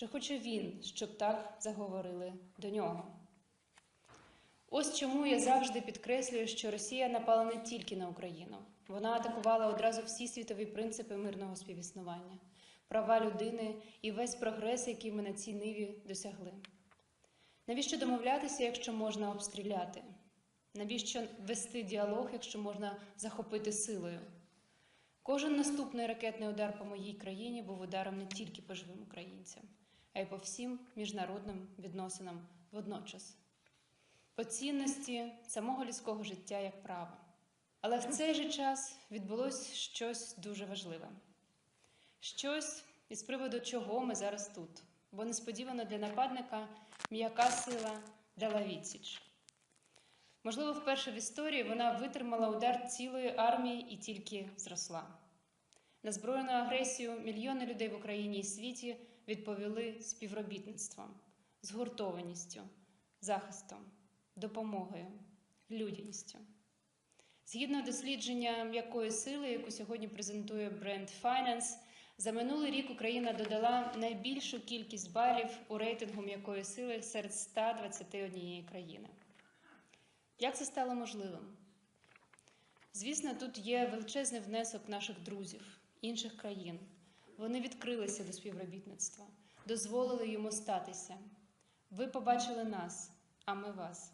Чи хоче він, щоб так заговорили до нього? Ось чому я завжди підкреслюю, що Росія напала не тільки на Україну. Вона атакувала одразу всі світові принципи мирного співіснування, права людини і весь прогрес, який ми на цій ниві досягли. Навіщо домовлятися, якщо можна обстріляти? Навіщо вести діалог, якщо можна захопити силою? Кожен наступний ракетний удар по моїй країні був ударом не тільки по живим українцям, а й по всім міжнародним відносинам водночас. По цінності самого людського життя як права. Але в цей же час відбулось щось дуже важливе. Щось, із приводу чого ми зараз тут. Бо несподівано для нападника м'яка сила дала відсіч. Можливо, вперше в історії вона витримала удар цілої армії і тільки зросла. На збройну агресію мільйони людей в Україні і світі відповіли співробітництвом, згуртованістю, захистом, допомогою, людяністю. Згідно дослідження м'якої сили, яку сьогодні презентує бренд Finance, за минулий рік Україна додала найбільшу кількість балів у рейтингу м'якої сили серед 121 країни. Як це стало можливим? Звісно, тут є величезний внесок наших друзів, інших країн. Вони відкрилися до співробітництва, дозволили йому статися. Ви побачили нас, а ми вас.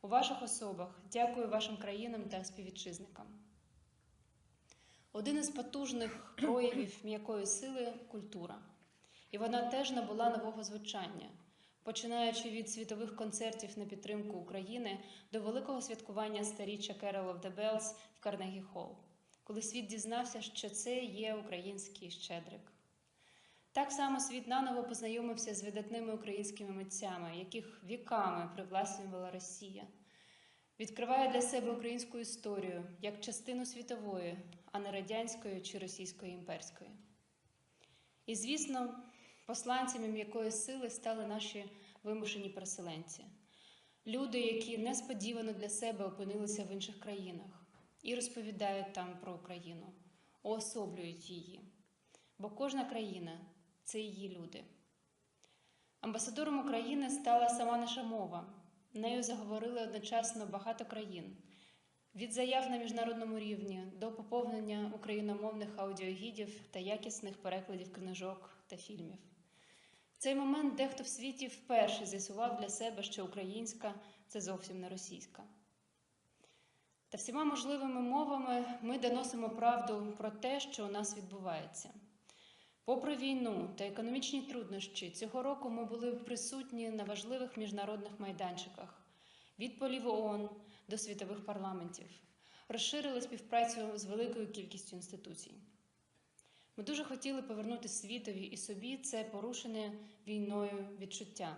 У ваших особах дякую вашим країнам та співвітчизникам. Один із потужних проявів м'якої сили – культура. І вона теж набула нового звучання, починаючи від світових концертів на підтримку України до великого святкування сторіччя Carol of the Bells в Карнегі-Холл, коли світ дізнався, що це є український Щедрик. Так само світ наново познайомився з видатними українськими митцями, яких віками привласнювала Росія. Відкриває для себе українську історію як частину світової, а не радянської чи російської імперської. І, звісно, посланцями м'якої сили стали наші вимушені переселенці. Люди, які несподівано для себе опинилися в інших країнах і розповідають там про Україну, уособлюють її. Бо кожна країна – це її люди. Амбасадором України стала сама наша мова. Нею заговорили одночасно багато країн. Від заяв на міжнародному рівні до поповнення україномовних аудіогідів та якісних перекладів книжок та фільмів. В цей момент дехто в світі вперше з'ясував для себе, що українська – це зовсім не російська. Та всіма можливими мовами ми доносимо правду про те, що у нас відбувається. Попри війну та економічні труднощі, цього року ми були присутні на важливих міжнародних майданчиках – від полів ООН до світових парламентів, розширили співпрацю з великою кількістю інституцій. Ми дуже хотіли повернути світові і собі це порушене війною відчуття,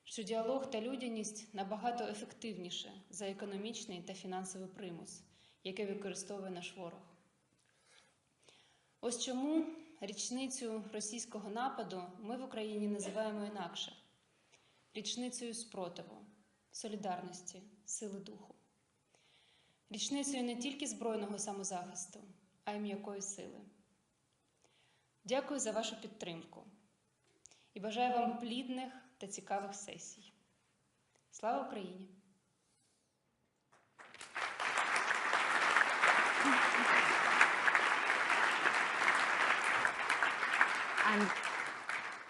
що діалог та людяність набагато ефективніше за економічний та фінансовий примус, який використовує наш ворог. Ось чому річницю російського нападу ми в Україні називаємо інакше – річницею спротиву, солідарності, сили духу. Річницею не тільки збройного самозахисту, а й м'якої сили. Дякую за вашу підтримку і бажаю вам плідних та цікавих сесій. Слава Україні!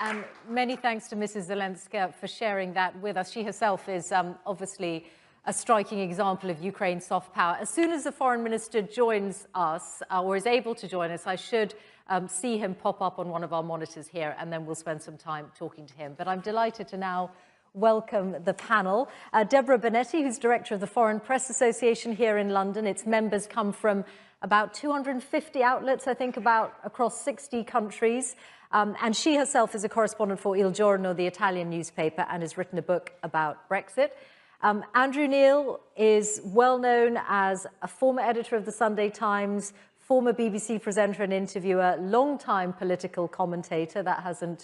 And many thanks to Mrs. Zelenska for sharing that with us. She herself is obviously a striking example of Ukraine's soft power. As soon as the foreign minister joins us, or is able to join us, I should see him pop up on one of our monitors here, and then we'll spend some time talking to him. But I'm delighted to now welcome the panel. Deborah Bonetti, who's director of the Foreign Press Association here in London. Its members come from about 250 outlets, I think, across 60 countries. And she herself is a correspondent for Il Giorno, the Italian newspaper, and has written a book about Brexit. Andrew Neil is well known as a former editor of the Sunday Times, former BBC presenter and interviewer, long-time political commentator. That hasn't,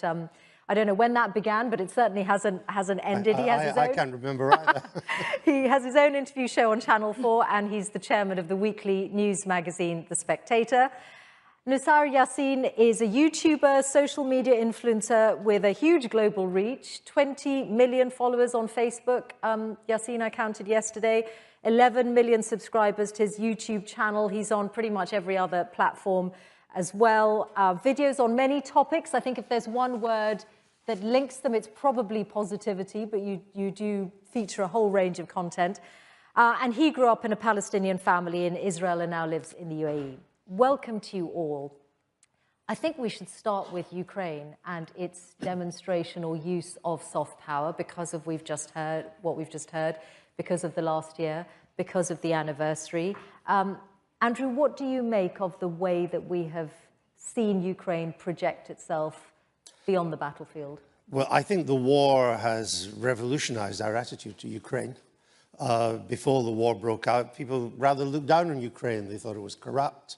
I don't know when that began, but it certainly hasn't ended. I can't remember either. He has his own interview show on Channel 4, and he's the chairman of the weekly news magazine, The Spectator. Nusar Yassin is a YouTuber, social media influencer with a huge global reach, 20 million followers on Facebook. Yassin, I counted yesterday, 11 million subscribers to his YouTube channel. He's on pretty much every other platform as well. Videos on many topics. I think if there's one word that links them, it's probably positivity, but you do feature a whole range of content. And he grew up in a Palestinian family in Israel and now lives in the UAE. Welcome to you all. I think we should start with Ukraine and its demonstration or use of soft power because of what we've just heard, because of the last year, because of the anniversary. Andrew, what do you make of the way that we have seen Ukraine project itself beyond the battlefield? Well, I think the war has revolutionized our attitude to Ukraine. Before the war broke out, people rather looked down on Ukraine. They thought it was corrupt.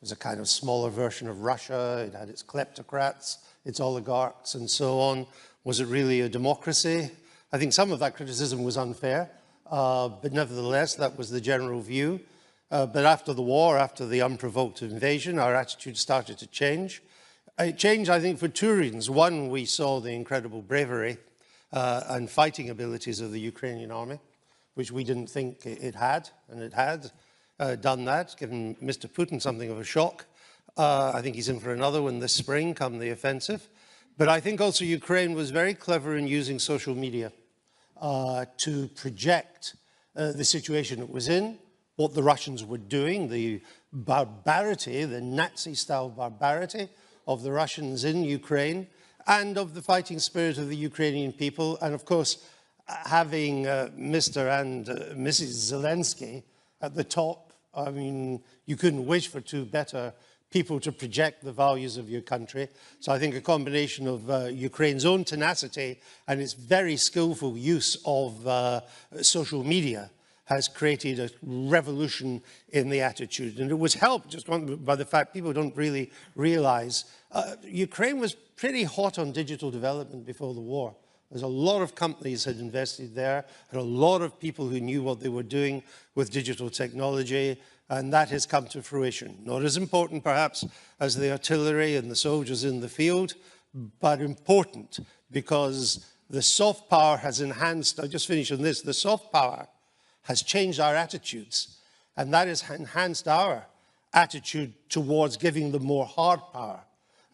It was a kind of smaller version of Russia. It had its kleptocrats, its oligarchs, and so on. Was it really a democracy? I think some of that criticism was unfair, but nevertheless, that was the general view. But after the war, after the unprovoked invasion, our attitude started to change. It changed, I think, for two reasons. One, we saw the incredible bravery and fighting abilities of the Ukrainian army, which we didn't think it had, and it had done that, given Mr. Putin something of a shock. I think he's in for another one this spring, come the offensive. But I think also Ukraine was very clever in using social media to project the situation it was in, what the Russians were doing, the barbarity, the Nazi-style barbarity of the Russians in Ukraine, and of the fighting spirit of the Ukrainian people, and of course, having Mr. and Mrs. Zelensky at the top. I mean, you couldn't wish for two better people to project the values of your country. So I think a combination of Ukraine's own tenacity and its very skillful use of social media has created a revolution in the attitude. And it was helped just by the fact people don't really realize Ukraine was pretty hot on digital development before the war. There's a lot of companies had invested there, and a lot of people who knew what they were doing with digital technology, and that has come to fruition. Not as important, perhaps, as the artillery and the soldiers in the field, but important because the soft power has enhanced, I'll just finish on this, the soft power has changed our attitudes, and that has enhanced our attitude towards giving them more hard power.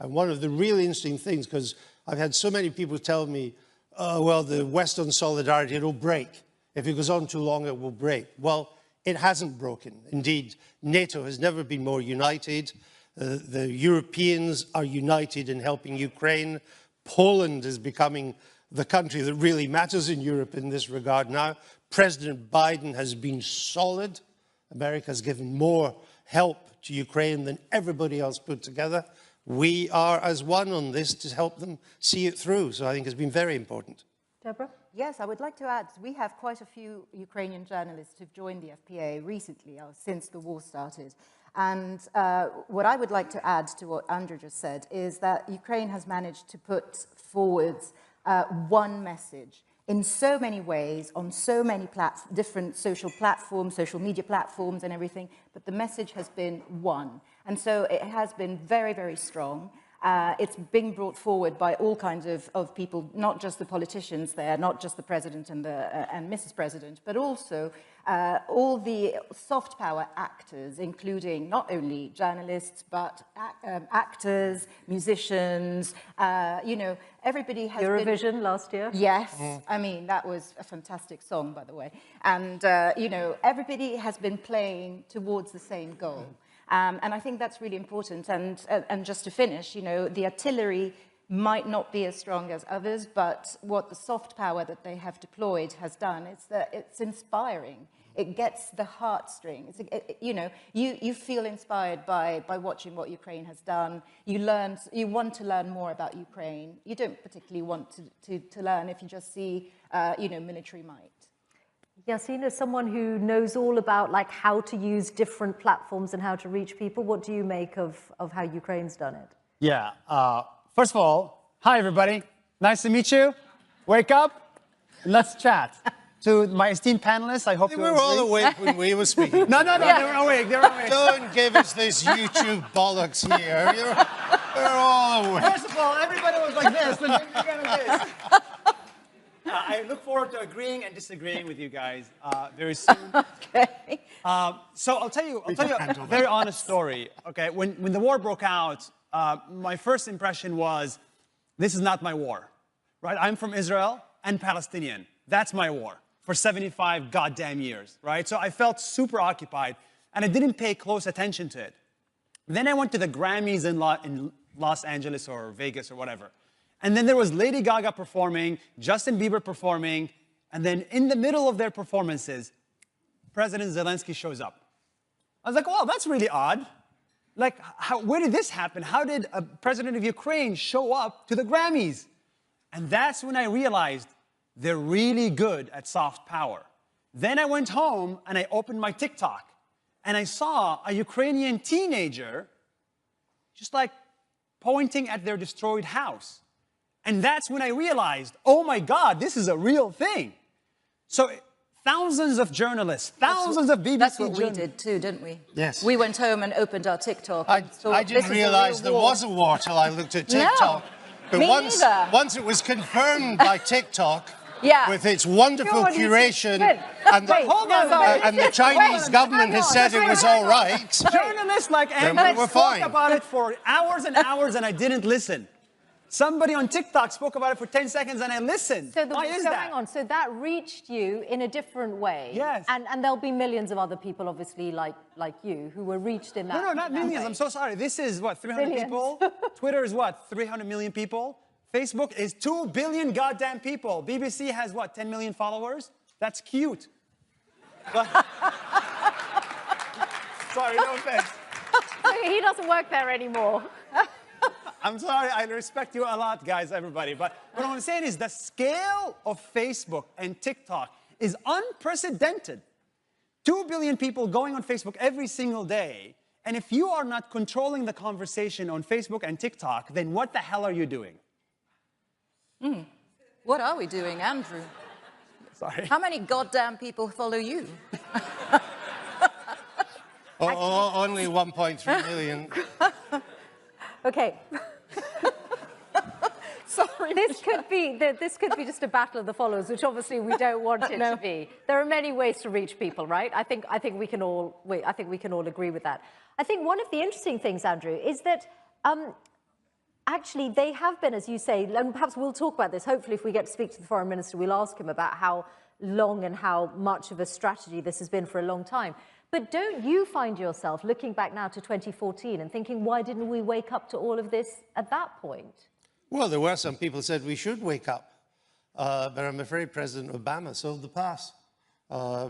And one of the really interesting things, because I've had so many people tell me, well, the Western solidarity, it'll break. If it goes on too long, it will break. Well, it hasn't broken. Indeed, NATO has never been more united. The Europeans are united in helping Ukraine. Poland is becoming the country that really matters in Europe in this regard now. President Biden has been solid. America has given more help to Ukraine than everybody else put together. We are as one on this to help them see it through. So I think it's been very important. Deborah? Yes, I would like to add, we have quite a few Ukrainian journalists who've joined the FPA recently, since the war started. And what I would like to add to what Andrew just said is that Ukraine has managed to put forward one message in so many ways, on so many different social platforms, social media platforms and everything, but the message has been one. And so it has been very, very strong. It's being brought forward by all kinds of people, not just the politicians there, not just the president and Mrs. President, but also all the soft power actors, including not only journalists, but actors, musicians, you know, everybody has Eurovision last year. Yes, I mean, that was a fantastic song, by the way. And, you know, everybody has been playing towards the same goal. And I think that's really important. And just to finish, you know, the artillery might not be as strong as others, but what the soft power that they have deployed has done is that it's inspiring. It gets the heartstrings. You know, you feel inspired by watching what Ukraine has done. You want to learn more about Ukraine. You don't particularly want to learn if you just see, you know, military might. Yassin, as someone who knows all about like how to use different platforms and how to reach people, what do you make of how Ukraine's done it? Yeah, first of all, hi everybody. Nice to meet you. Wake up and let's chat. to my esteemed panelists. I hope They you were all agree. awake when we were speaking. No, they were awake. They were awake. Don't give us this YouTube bollocks here. You're all awake. First of all, everybody was like this, and then you got this. I look forward to agreeing and disagreeing with you guys very soon. Okay. So I'll tell you a very honest story. Okay, when the war broke out, my first impression was, this is not my war, right? I'm from Israel and Palestinian. That's my war for 75 goddamn years, right? So I felt super occupied, and I didn't pay close attention to it. Then I went to the Grammys in Los Angeles or Vegas or whatever. And then there was Lady Gaga performing, Justin Bieber performing, and then in the middle of their performances, President Zelensky shows up. I was like, wow, that's really odd. Like, where did this happen? How did a president of Ukraine show up to the Grammys? And that's when I realized they're really good at soft power. Then I went home and I opened my TikTok, and I saw a Ukrainian teenager just like pointing at their destroyed house. And that's when I realized, oh my God, this is a real thing. So thousands of journalists, thousands of BBC That's what we journalists. did too, didn't we? Yes. We went home and opened our TikTok. I and thought, didn't "This is a realize real there war." was a war till I looked at TikTok. But me once neither. it was confirmed by TikTok, Yeah. with its wonderful Go on, you curation, said- and the, Hold on, and the Chinese government has said it was all right. Journalists like Then Andrew we're spoke fine. about it for hours and hours, and I didn't listen. Somebody on TikTok spoke about it for 10 seconds, and I listened. So, Why is that? hang on. So that reached you in a different way. Yes. And there'll be millions of other people, obviously, like you, who were reached in that. No, not in that millions. way. I'm so sorry. This is what, 300 Billions. people? Twitter is what, 300 million people? Facebook is 2 billion goddamn people. BBC has what, 10 million followers? That's cute. But sorry, no offense. He doesn't work there anymore. I'm sorry, I respect you a lot, guys, everybody. But what I'm saying is the scale of Facebook and TikTok is unprecedented. 2 billion people going on Facebook every single day. And if you are not controlling the conversation on Facebook and TikTok, then what the hell are you doing? What are we doing, Andrew? Sorry. How many goddamn people follow you? Only 1.3 million. Okay. Sorry. This could be just a battle of the followers, which obviously we don't want it to be. There are many ways to reach people, right? I think we can all agree with that. I think one of the interesting things, Andrew, is that actually they have been, as you say, and perhaps we'll talk about this. Hopefully, if we get to speak to the foreign minister, we'll ask him about how long and how much of a strategy this has been for a long time. But don't you find yourself looking back now to 2014 and thinking, why didn't we wake up to all of this at that point? Well, there were some people who said we should wake up. But I'm afraid President Obama sold the pass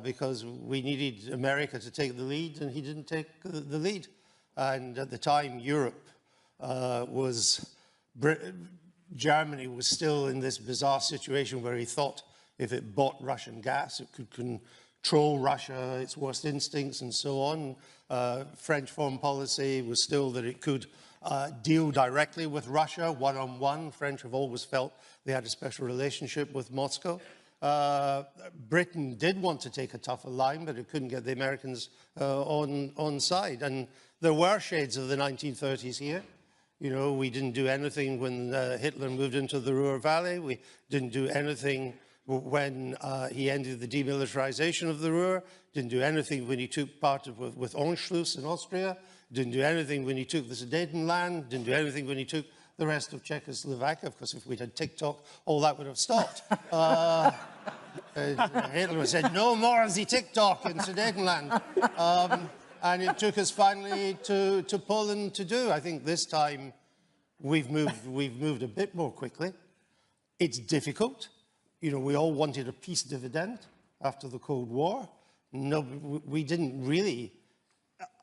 because we needed America to take the lead, and he didn't take the lead. And at the time, Europe Germany was still in this bizarre situation where he thought if it bought Russian gas, it could control Russia, its worst instincts, and so on. French foreign policy was still that it could deal directly with Russia, one-on-one. French have always felt they had a special relationship with Moscow. Britain did want to take a tougher line, but it couldn't get the Americans on side. And there were shades of the 1930s here. You know, we didn't do anything when Hitler moved into the Ruhr Valley. We didn't do anything when he ended the demilitarization of the Ruhr. Didn't do anything when he took part with Anschluss in Austria. Didn't do anything when he took the Sudetenland. Didn't do anything when he took the rest of Czechoslovakia. Of course, if we'd had TikTok, all that would have stopped. Hitler said, no more the TikTok in Sudetenland. And it took us finally to Poland to do. I think this time we've moved a bit more quickly. It's difficult. You know, we all wanted a peace dividend after the Cold War. No, we didn't really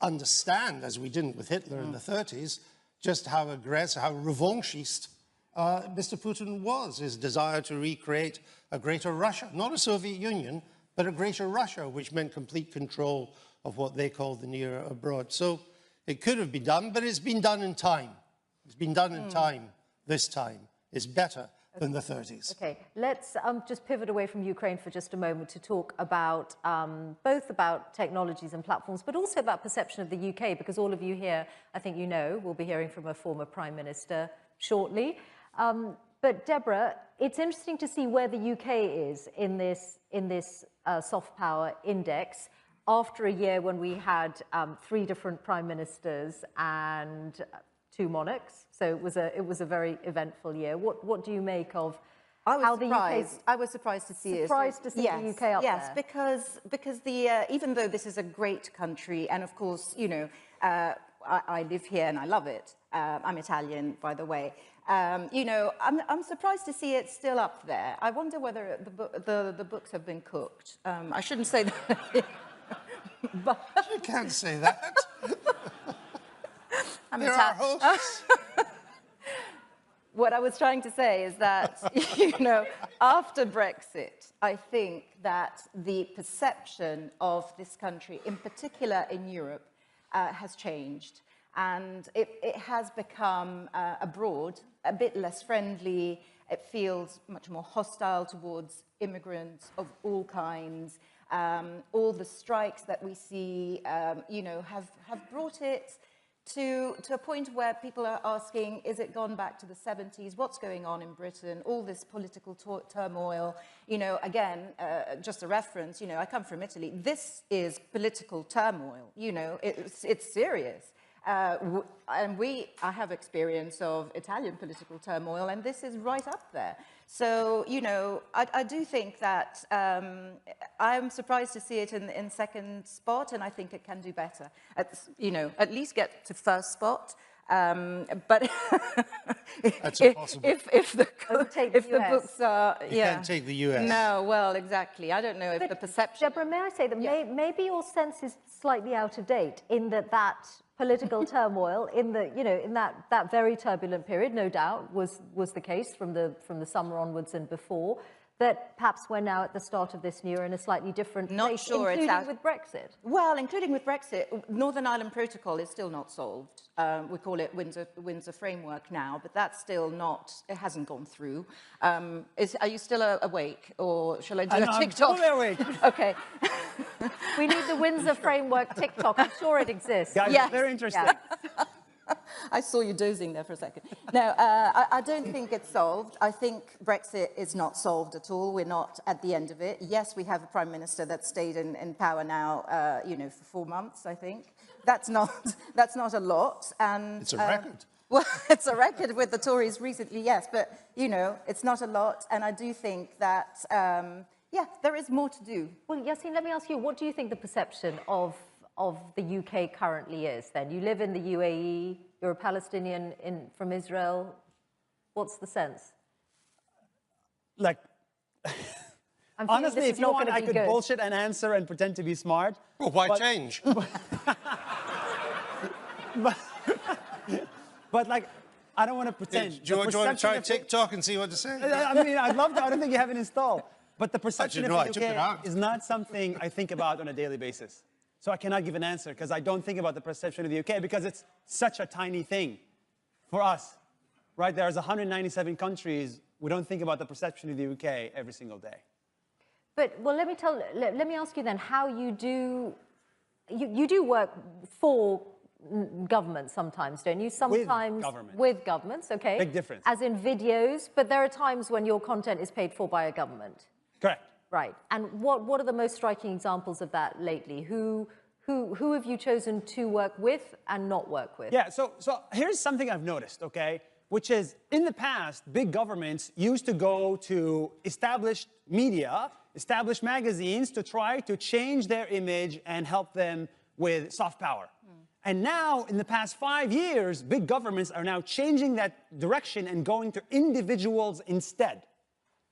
understand, as we didn't with Hitler in the 30s, just how aggressive, how revanchist Mr. Putin was. His desire to recreate a greater Russia, not a Soviet Union, but a greater Russia, which meant complete control of what they called the near abroad. So it could have been done, but it's been done in time. It's been done in time this time. It's better. than the 30s. Okay, let's just pivot away from Ukraine for just a moment to talk about both about technologies and platforms, but also about perception of the UK, because all of you here, I think you know, will be hearing from a former Prime Minister shortly. But Deborah, it's interesting to see where the UK is in this soft power index after a year when we had 3 different prime ministers and 2 monarchs. So it was a very eventful year. What do you make of how the UK? I was surprised to see surprised to see the UK up there. Yes, because even though this is a great country, and of course, you know, I live here and I love it. I'm Italian, by the way. You know, I'm surprised to see it still up there. I wonder whether the books have been cooked. I shouldn't say that. But You can't say that. there are hosts. What I was trying to say is that, you know, after Brexit, I think that the perception of this country, in particular in Europe, has changed. And it has become abroad a bit less friendly. It feels much more hostile towards immigrants of all kinds. All the strikes that we see, you know, have brought it to a point where people are asking, is it gone back to the 70s? What's going on in Britain? All this political turmoil. You know, again, just a reference, you know, I come from Italy. This is political turmoil. You know, it's serious. And I have experience of Italian political turmoil, and this is right up there. So, you know, I do think that I'm surprised to see it in second spot, and I think it can do better. You know, at least get to first spot. But That's impossible. if the books are, You can't take the US. No, well, exactly. I don't know if the perception. Deborah, may I say that maybe your sense is slightly out of date in that political turmoil in the, you know, in that very turbulent period, no doubt was the case from the summer onwards and before, that perhaps we're now at the start of this new year in a slightly different place, including with Brexit. Well, including with Brexit, Northern Ireland Protocol is still not solved. We call it Windsor Framework now, but that's still not, it hasn't gone through. Are you still awake, or shall I do a TikTok? I'm totally awake. Okay. We need the Windsor Framework TikTok. I'm sure it exists. Guys, Yes. very interesting. Yeah. I saw you dozing there for a second. No, I don't think it's solved. I think Brexit is not solved at all. We're not at the end of it. Yes, we have a prime minister that stayed in power now, you know, for 4 months, I think. That's not a lot. And It's a record. Well, it's a record with the Tories recently, yes, but, you know, it's not a lot. And I do think that, yeah, there is more to do. Well, Yassine, let me ask you, what do you think the perception of the UK currently is then? You live in the UAE, you're a Palestinian from Israel. What's the sense? Like, honestly, if you want, I could bullshit an answer and pretend to be smart. Well, why change? But like, I don't want to pretend. Do you want to try TikTok and see what to say? I mean, I'd love to. I don't think you have it installed. But the perception of I took the it UK out. is not something I think about on a daily basis. So I cannot give an answer because I don't think about the perception of the UK because it's such a tiny thing for us, right? There's 197 countries. We don't think about the perception of the UK every single day. But, well, let me ask you then how you do work for governments sometimes, don't you? Sometimes with governments, okay. Big difference. As in videos, but there are times when your content is paid for by a government. Correct. Right. And what are the most striking examples of that lately? Who have you chosen to work with and not work with? Yeah, so here's something I've noticed, okay, which is in the past, big governments used to go to established media, established magazines to try to change their image and help them with soft power. And now, in the past 5 years, big governments are now changing that direction and going to individuals instead.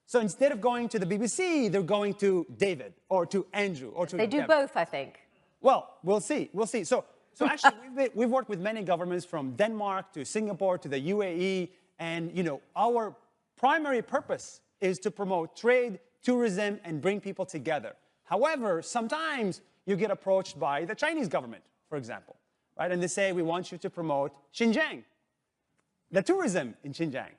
So instead of going to the BBC, they're going to David or to Andrew or to They do both, I think. Well, we'll see. We'll see. So actually, we've worked with many governments from Denmark to Singapore to the UAE. And, you know, our primary purpose is to promote trade, tourism, and bring people together. However, sometimes you get approached by the Chinese government, for example, right? And they say, we want you to promote Xinjiang, the tourism in Xinjiang.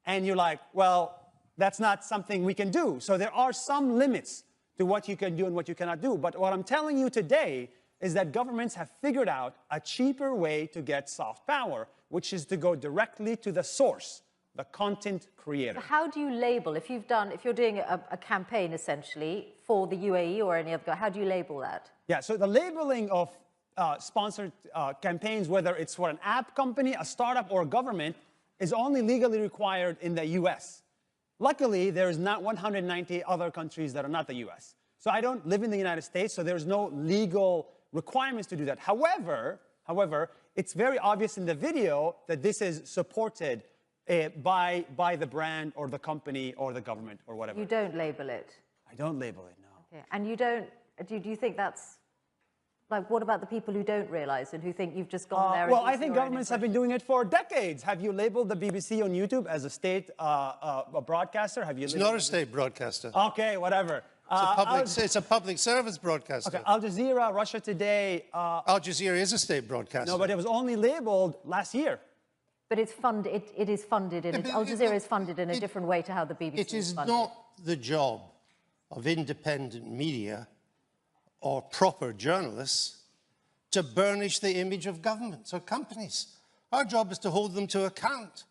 And you're like, well, that's not something we can do. So there are some limits to what you can do and what you cannot do. But what I'm telling you today is that governments have figured out a cheaper way to get soft power, which is to go directly to the source, the content creator. How do you label, if you're doing a campaign essentially for the UAE or any other, how do you label that? Yeah, so the labeling of sponsored campaigns, whether it's for an app company, a startup, or a government, is only legally required in the US. Luckily, there's not 190 other countries that are not the US. So I don't live in the United States, so there's no legal requirements to do that. However, it's very obvious in the video that this is supported by the brand or the company or the government or whatever. You don't label it? I don't label it, no. Okay. And you don't, do you think that's, like, what about the people who don't realize and who think you've just gone there? Well, I think governments have been doing it for decades. Have you labeled the BBC on YouTube as a state broadcaster? Have you? It's not a state broadcaster. Okay, whatever. It's a public service broadcaster. Okay, Al Jazeera, Russia Today. Al Jazeera is a state broadcaster. No, but it was only labeled last year. But it's funded. It is funded, and Al Jazeera is funded in a different way to how the BBC It is funded. not the job of independent media or proper journalists to burnish the image of governments or companies. Our job is to hold them to account,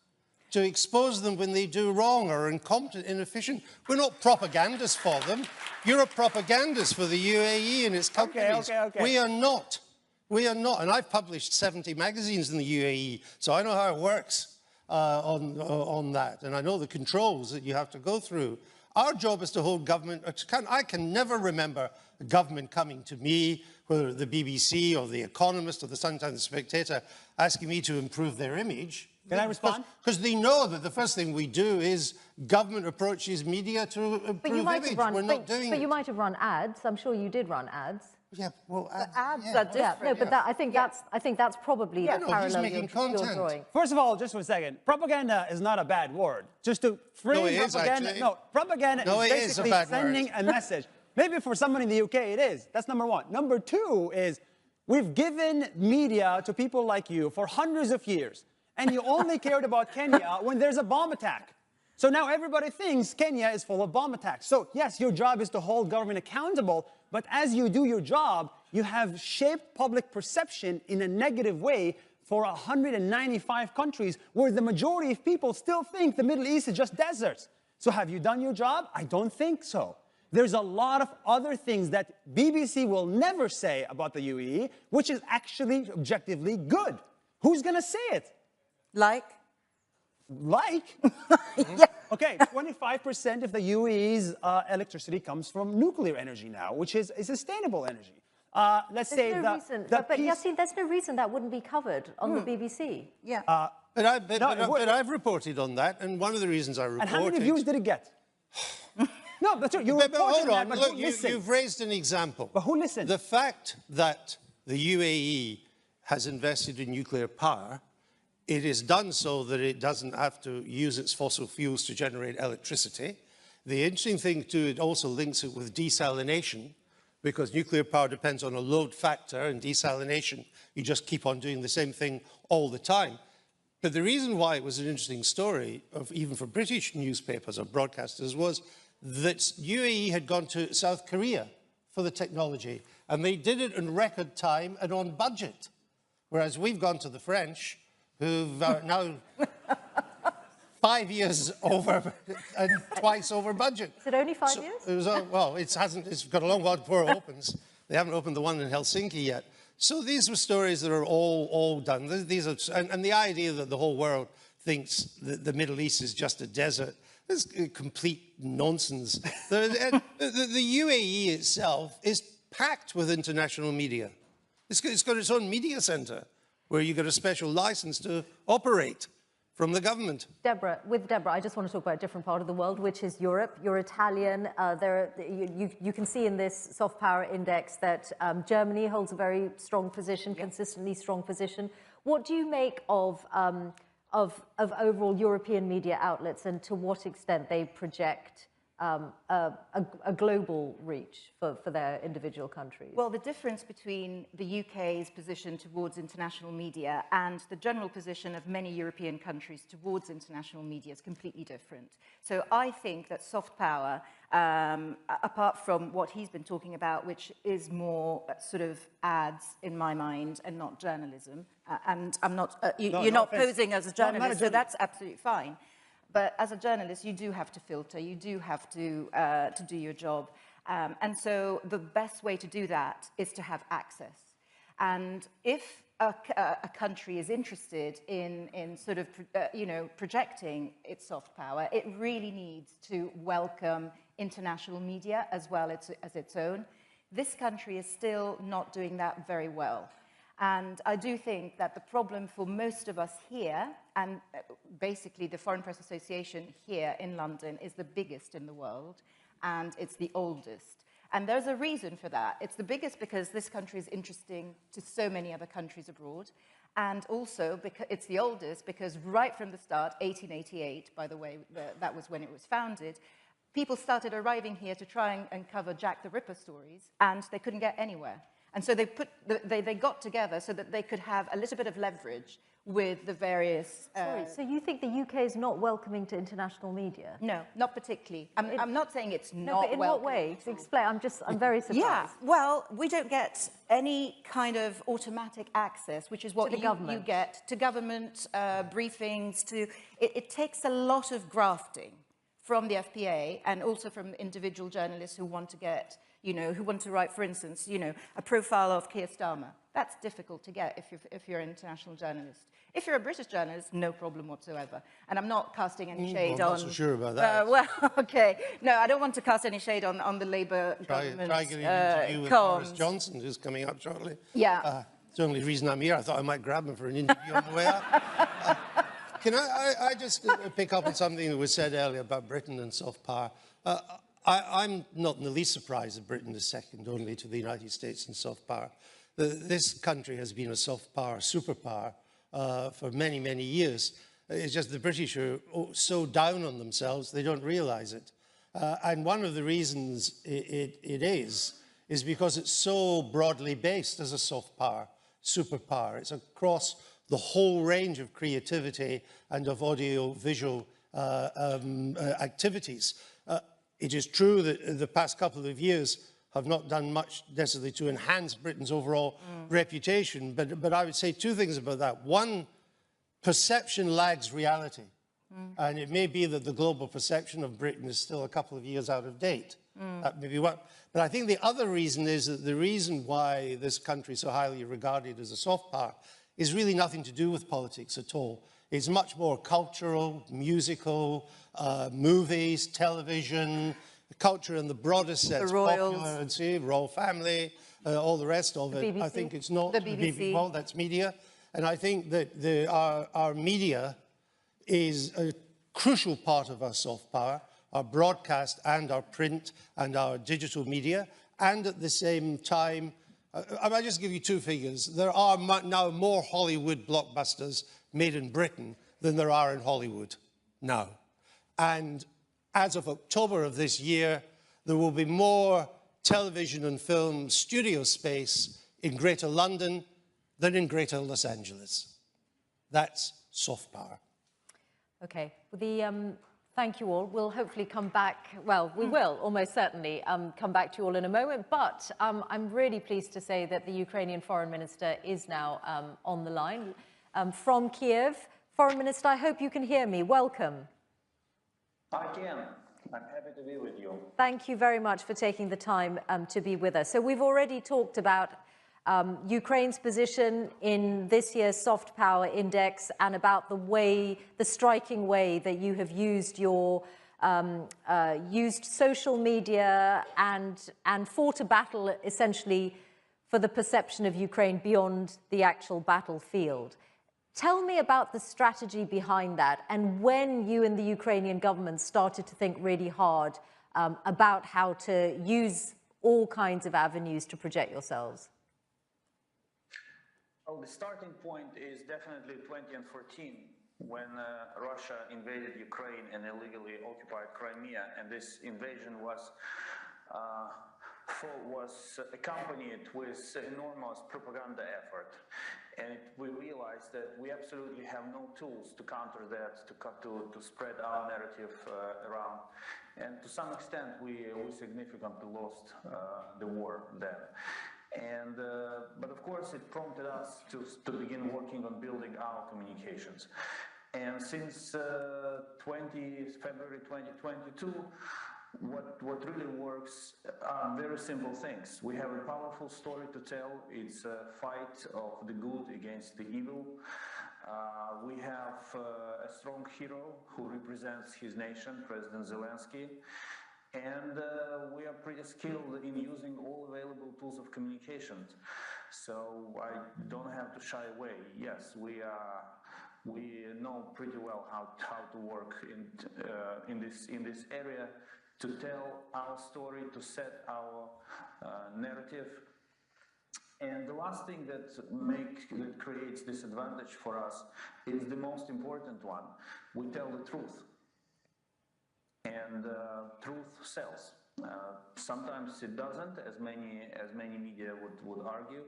to expose them when they do wrong or are incompetent, inefficient. We're not propagandists for them. You're a propagandist for the UAE and its companies. Okay. We are not. We are not. And I've published 70 magazines in the UAE, so I know how it works on that. And I know the controls that you have to go through. Our job is to hold government to account. I can never remember the government coming to me, whether the BBC or The Economist or the Sun Times, The Spectator, asking me to improve their image. Can I respond? Because they know that the first thing we do is government approaches media to improve image. We're not doing But it. you might have run ads. I'm sure you did run ads. Yeah, well, Ads yeah. are different. No, but I think that's probably the he's parallel making you're content. drawing. First of all, just for a second, propaganda is not a bad word. Just to frame No, it is, propaganda. actually. No, propaganda No, is it is a basically bad sending word. a message. Maybe for someone in the UK it is. That's number one. Number two is we've given media to people like you for hundreds of years, and you only cared about Kenya when there's a bomb attack. So now everybody thinks Kenya is full of bomb attacks. So yes, your job is to hold government accountable, but as you do your job, you have shaped public perception in a negative way for 195 countries where the majority of people still think the Middle East is just deserts. So have you done your job? I don't think so. There's a lot of other things that BBC will never say about the UAE, which is actually objectively good. Who's going to say it? Like? Yeah. Okay, 25% of the UAE's electricity comes from nuclear energy now, which is sustainable energy. Let's say Yassine, there's no reason that wouldn't be covered on the BBC. Yeah. But I've reported on that, and one of the reasons I reported... And how many views did it get? No, that's right. You reported hold on, that, but look, who listened? you've raised an example. But who listened? The fact that the UAE has invested in nuclear power, it is done so that it doesn't have to use its fossil fuels to generate electricity. The interesting thing, too, it also links it with desalination, because nuclear power depends on a load factor, and desalination, you just keep on doing the same thing all the time. But the reason why it was an interesting story, even for British newspapers or broadcasters, was that UAE had gone to South Korea for the technology, and they did it in record time and on budget, whereas we've gone to the French, who've now 5 years over and twice over budget. Is it only 5 years? It was, well, it's got a long while before it opens. They haven't opened the one in Helsinki yet. So these were stories that are all done. These are, and the idea that the whole world thinks that the Middle East is just a desert is complete nonsense. The UAE itself is packed with international media. It's got its own media center where you get a special license to operate from the government. Deborah, I just want to talk about a different part of the world, which is Europe. You're Italian. You can see in this soft power index that Germany holds a very strong position, consistently strong position. What do you make of overall European media outlets, and to what extent they project a global reach for their individual countries? Well, the difference between the UK's position towards international media and the general position of many European countries towards international media is completely different. So I think that soft power, apart from what he's been talking about, which is more sort of ads in my mind and not journalism, and I'm not, you're not posing as a journalist, so that's absolutely fine. But as a journalist, you do have to filter, you do have to do your job. And so the best way to do that is to have access. And if a country is interested in sort of, projecting its soft power, it really needs to welcome international media as well as its own. This country is still not doing that very well. And I do think that the problem for most of us here, and basically the Foreign Press Association here in London is the biggest in the world, and it's the oldest. And there's a reason for that. It's the biggest because this country is interesting to so many other countries abroad, and also because it's the oldest because right from the start, 1888, by the way, that was when it was founded, people started arriving here to try and cover Jack the Ripper stories, and they couldn't get anywhere. And so they got together so that they could have a little bit of leverage with the various... Sorry, so you think the UK is not welcoming to international media? No, not particularly. I'm not saying it's not No, but in what way? Explain, I'm very surprised. Yeah, well, we don't get any kind of automatic access, which is what you get to government briefings, it takes a lot of grafting from the FPA and also from individual journalists who want to get, who want to write, for instance, a profile of Keir Starmer. That's difficult to get if you're an international journalist. If you're a British journalist, no problem whatsoever. And I'm not casting any shade on... I'm not so sure about that. Well, okay. No, I don't want to cast any shade on the Labour government. Try getting an interview with Boris Johnson, who's coming up shortly. Yeah. It's the only reason I'm here. I thought I might grab him for an interview on the way up. Can I just pick up on something that was said earlier about Britain and soft power? I'm not in the least surprised that Britain is second only to the United States in soft power. This country has been a soft power superpower for many, many years. It's just the British are so down on themselves, they don't realize it. And one of the reasons it is because it's so broadly based as a soft power superpower. It's across the whole range of creativity and of audio-visual activities. It is true that the past couple of years have not done much necessarily to enhance Britain's overall reputation, but I would say two things about that. One, perception lags reality. And it may be that the global perception of Britain is still a couple of years out of date. That may be one. But I think the other reason is that the reason why this country is so highly regarded as a soft power is really nothing to do with politics at all. It's much more cultural, musical, movies, television, culture in the broadest sense, popular, and see, royal family, all the rest of it. I think it's not the BBC. Well, that's media. And I think that our media is a crucial part of our soft power, our broadcast and our print and our digital media. And at the same time, I might just give you two figures. There are now more Hollywood blockbusters made in Britain than there are in Hollywood now. And as of October of this year, there will be more television and film studio space in Greater London than in Greater Los Angeles. That's soft power. Okay. Thank you all. We'll hopefully come back. Well, we will almost certainly come back to you all in a moment. But I'm really pleased to say that the Ukrainian Foreign Minister is now on the line from Kiev. Foreign Minister, I hope you can hear me. Welcome. I can. I'm happy to be with you. Thank you very much for taking the time to be with us. So we've already talked about Ukraine's position in this year's Soft Power Index and about the striking way that you have used used social media and fought a battle essentially for the perception of Ukraine beyond the actual battlefield. Tell me about the strategy behind that and when you and the Ukrainian government started to think really hard about how to use all kinds of avenues to project yourselves. Well, the starting point is definitely 2014, when Russia invaded Ukraine and illegally occupied Crimea, and this invasion was accompanied with enormous propaganda effort. And we realized that we absolutely have no tools to counter that, to spread our narrative around. And to some extent, we significantly lost the war then. And, but of course, it prompted us to begin working on building our communications. And since February 2022, what really works are very simple things. We have a powerful story to tell. It's a fight of the good against the evil. We have a strong hero who represents his nation, President Zelensky. And we are pretty skilled in using all available tools of communication. So I don't have to shy away. Yes, we know pretty well how to work in this area, to tell our story, to set our narrative. And the last thing that creates this advantage for us is the most important one. We tell the truth. And truth sells. Sometimes it doesn't, as many media would argue,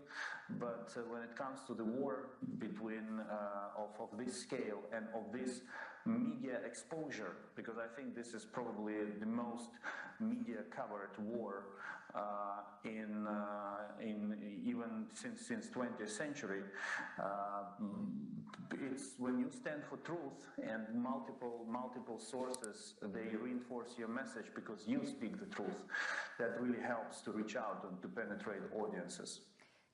but when it comes to the war between of this scale and of this media exposure, because I think this is probably the most media covered war in even since 20th century. It's when you stand for truth and multiple sources, they reinforce your message because you speak the truth. That really helps to reach out and to penetrate audiences.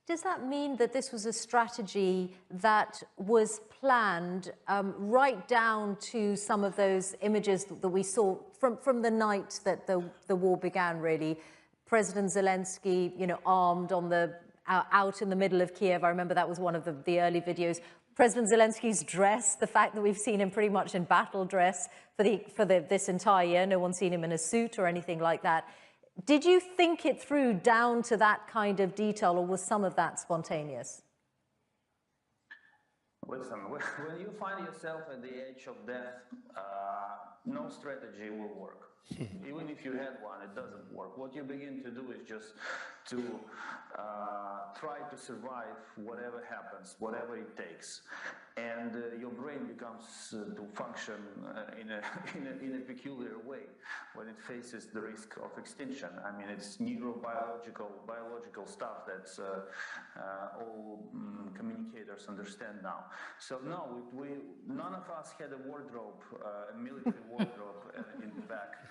Does that mean that this was a strategy that was planned right down to some of those images that we saw from the night that the war began, really? President Zelensky, you know, armed on out in the middle of Kiev. I remember that was one of the early videos. President Zelensky's dress, the fact that we've seen him pretty much in battle dress for this entire year. No one's seen him in a suit or anything like that. Did you think it through down to that kind of detail, or was some of that spontaneous? Listen, when you find yourself at the edge of death, no strategy will work. Even if you had one, it doesn't work. What you begin to do is just to try to survive whatever happens, whatever it takes. And your brain becomes to function in a peculiar way when it faces the risk of extinction. I mean, it's biological stuff that's all communicators understand now. So no, none of us had a wardrobe, a military wardrobe in the back.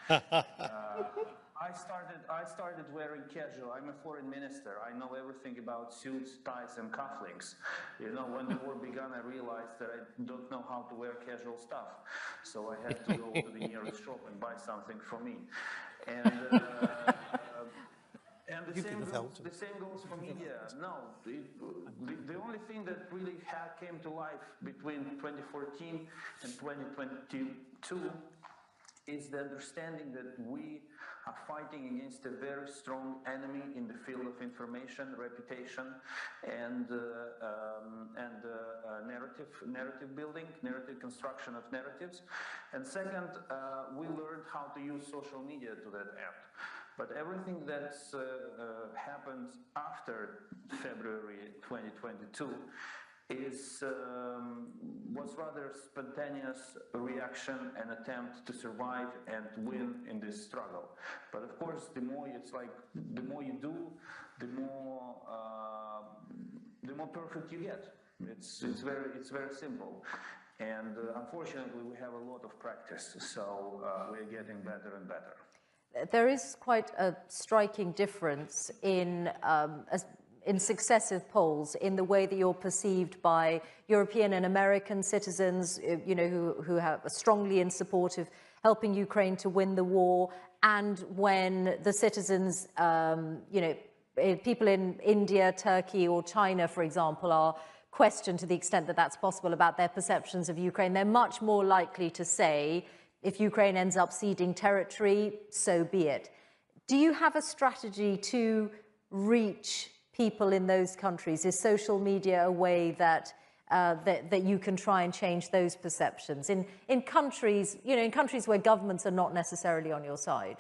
I started wearing casual. I'm a foreign minister. I know everything about suits, ties, and cufflinks. You know, when the war began, I realized that I don't know how to wear casual stuff. So I had to go to the nearest shop and buy something for me. And the same goes for media. No, the only thing that really came to life between 2014 and 2022 is the understanding that we are fighting against a very strong enemy in the field of information, reputation, and narrative building, narrative construction of narratives. And second, we learned how to use social media to that end. But everything that's happened after February 2022 was rather spontaneous reaction and attempt to survive and win in this struggle. But of course, the more you do, the more perfect you get. It's very simple. And unfortunately, we have a lot of practice, so we're getting better and better. There is quite a striking difference in successive polls in the way that you're perceived by European and American citizens, you know, who are strongly in support of helping Ukraine to win the war, and when the citizens, you know, people in India, Turkey, or China, for example, are questioned to the extent that that's possible about their perceptions of Ukraine. They're much more likely to say, if Ukraine ends up ceding territory, so be it. Do you have a strategy to reach people in those countries? Is social media a way that that you can try and change those perceptions in countries, in countries where governments are not necessarily on your side?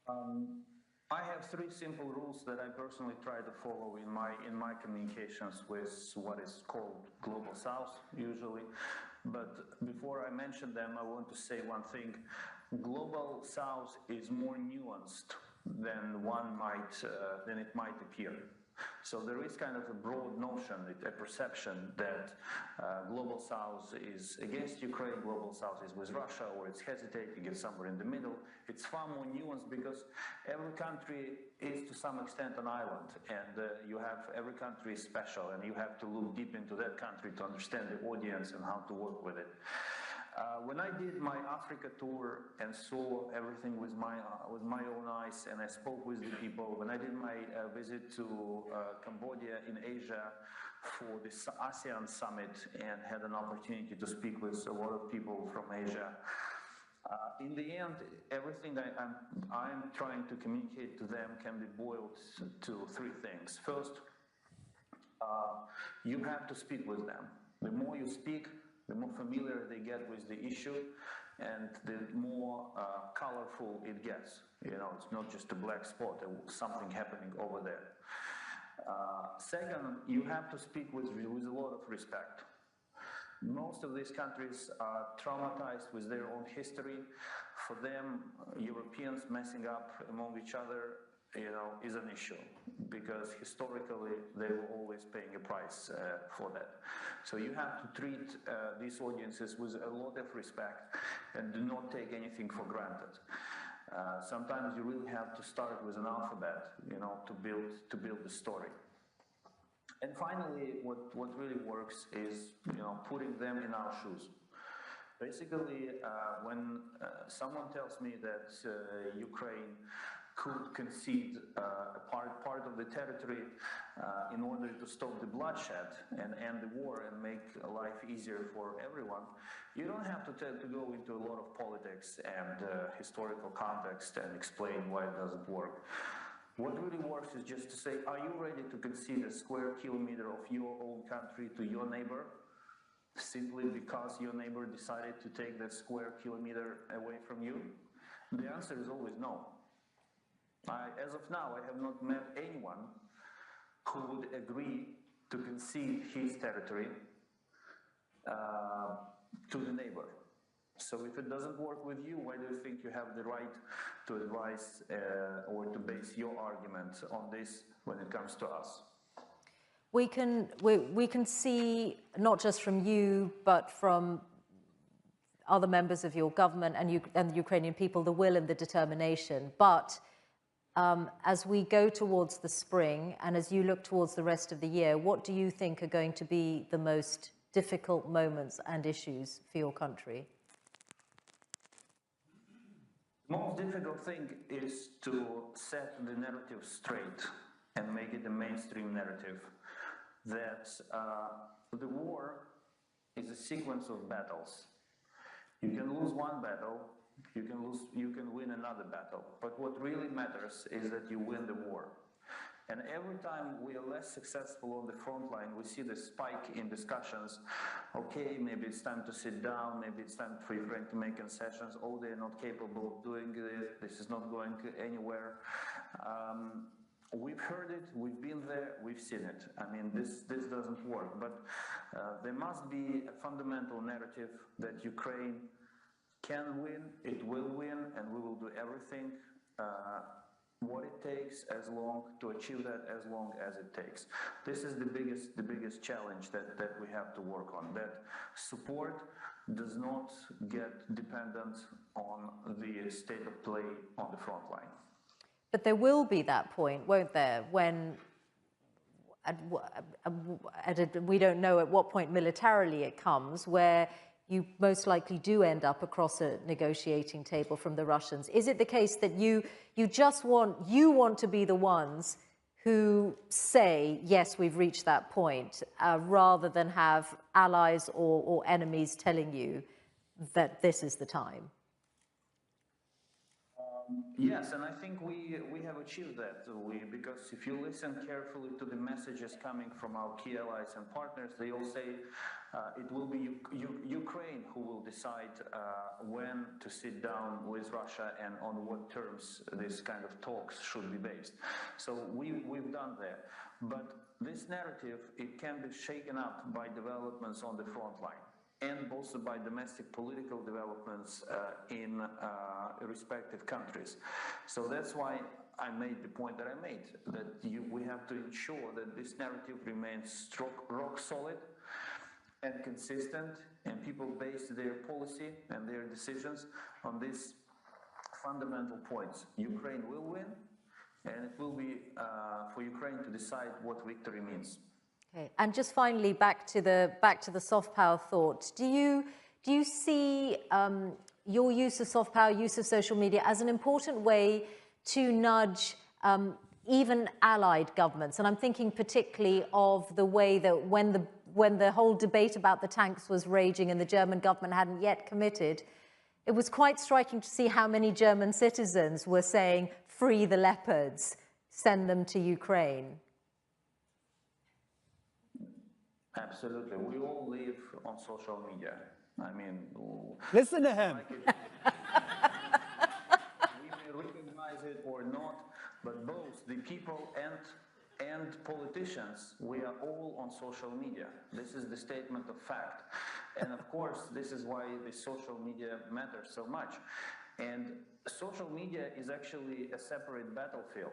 I have 3 simple rules that I personally try to follow in my communications with what is called Global South usually. But before I mention them, I want to say one thing. Global South is more nuanced than than it might appear. So there is kind of a broad notion, a perception that Global South is against Ukraine, Global South is with Russia, or it's hesitating, it's somewhere in the middle. It's far more nuanced because every country is to some extent an island, and every country is special, and you have to look deep into that country to understand the audience and how to work with it. When I did my Africa tour and saw everything with my own eyes, and I spoke with the people, when I did my visit to Cambodia in Asia for the ASEAN summit and had an opportunity to speak with a lot of people from Asia, in the end, everything I'm trying to communicate to them can be boiled to 3 things. First, you have to speak with them. The more you speak, the more familiar they get with the issue, and the more colorful it gets. It's not just a black spot, something happening over there. Second, you have to speak with a lot of respect. Most of these countries are traumatized with their own history. For them, Europeans messing up among each other, is an issue, because historically they were always paying a price for that. So you have to treat these audiences with a lot of respect and do not take anything for granted. Sometimes you really have to start with an alphabet, to build the story. And finally, what really works is, putting them in our shoes. Basically, when someone tells me that Ukraine could concede a part of the territory in order to stop the bloodshed and end the war and make life easier for everyone, you don't have to go into a lot of politics and historical context and explain why it doesn't work. What really works is just to say, are you ready to concede a square kilometer of your own country to your neighbor, simply because your neighbor decided to take that square kilometer away from you? The answer is always no. As of now, I have not met anyone who would agree to concede his territory to the neighbor. So if it doesn't work with you, why do you think you have the right to advise or to base your argument on this when it comes to us? We can see, not just from you, but from other members of your government and the Ukrainian people, the will and the determination. But as we go towards the spring and as you look towards the rest of the year, what do you think are going to be the most difficult moments and issues for your country? The most difficult thing is to set the narrative straight and make it a mainstream narrative that the war is a sequence of battles. You can lose one battle, you can win another battle, but what really matters is that you win the war. And every time we are less successful on the front line, we see the spike in discussions. Okay, maybe it's time to sit down, maybe it's time for Ukraine to make concessions. Oh, they're not capable of doing it, this is not going anywhere. We've heard it, we've been there, we've seen it. I mean, this doesn't work, but there must be a fundamental narrative that Ukraine can win, it will win, and we will do everything what it takes to achieve that as long as it takes. This is the biggest challenge that we have to work on, that support does not get dependent on the state of play on the front line. But there will be that point, won't there, when, we don't know at what point militarily it comes, where you most likely do end up across a negotiating table from the Russians. Is it the case that you want to be the ones who say, yes, we've reached that point, rather than have allies or enemies telling you that this is the time? Yes, and I think we have achieved that. Because if you listen carefully to the messages coming from our key allies and partners, they all say it will be Ukraine who will decide when to sit down with Russia and on what terms this kind of talks should be based. So we've done that. But this narrative, it can be shaken up by developments on the front line, and also by domestic political developments in respective countries. So that's why I made the point that I made, that we have to ensure that this narrative remains rock solid and consistent, and people base their policy and their decisions on these fundamental points. Ukraine will win, and it will be for Ukraine to decide what victory means. Okay. And just finally, back to the soft power thought. Do you see your use of soft power, use of social media, as an important way to nudge even allied governments? And I'm thinking particularly of the way that when the whole debate about the tanks was raging and the German government hadn't yet committed, it was quite striking to see how many German citizens were saying, "Free the Leopards, send them to Ukraine." Absolutely. We all live on social media. I mean, Listen to him. We may recognize it or not, but both the people and politicians, we are all on social media. This is the statement of fact. And of course, this is why the social media matters so much. And social media is actually a separate battlefield.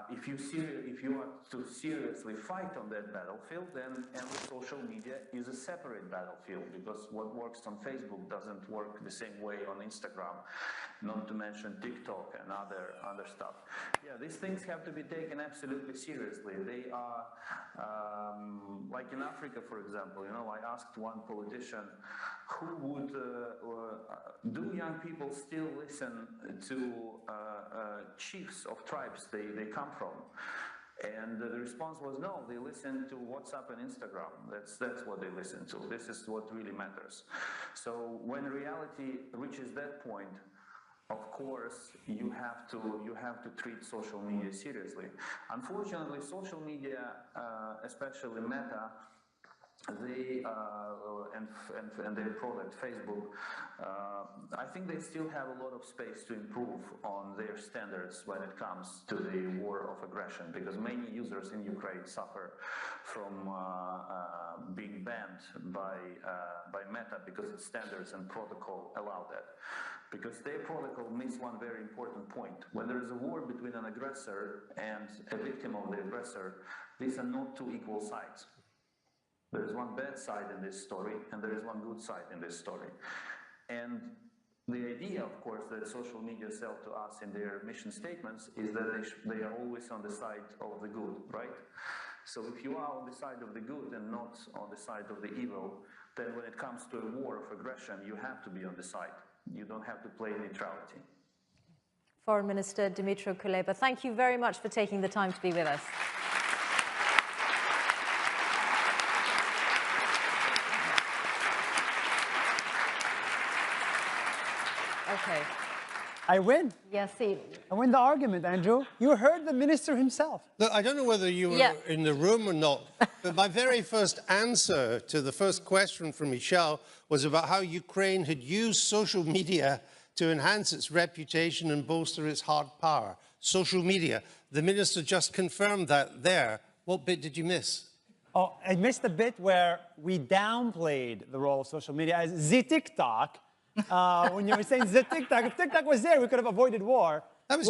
If you are to seriously fight on that battlefield, then social media is a separate battlefield, because what works on Facebook doesn't work the same way on Instagram, not to mention TikTok and other stuff. Yeah, these things have to be taken absolutely seriously. They are, like in Africa, for example, I asked one politician, who would, do young people still listen to chiefs of tribes they come from? And the response was no, they listen to WhatsApp and Instagram. That's what they listen to. This is what really matters. So when reality reaches that point, of course, you have to treat social media seriously. Unfortunately, social media, especially Meta, they and their product Facebook, I think they still have a lot of space to improve on their standards when it comes to the war of aggression, because many users in Ukraine suffer from being banned by Meta because its standards and protocol allow that. Because their protocol missed one very important point. When there is a war between an aggressor and a victim of the aggressor, these are not two equal sides. There is one bad side in this story, and there is one good side in this story. And the idea, of course, that social media sell to us in their mission statements is that they are always on the side of the good, right? So if you are on the side of the good and not on the side of the evil, then when it comes to a war of aggression, you have to be on the side. You don't have to play neutrality. Foreign Minister Dmytro Kuleba, thank you very much for taking the time to be with us. Okay. I win. Yes, see. I win the argument, Andrew. You heard the minister himself. Look, I don't know whether you were in the room or not, but my very first answer to the first question from Michel was about how Ukraine had used social media to enhance its reputation and bolster its hard power. Social media. The minister just confirmed that there. What bit did you miss? Oh, I missed the bit where we downplayed the role of social media as the TikTok. When you were saying the TikTok, if TikTok was there, we could have avoided war. That was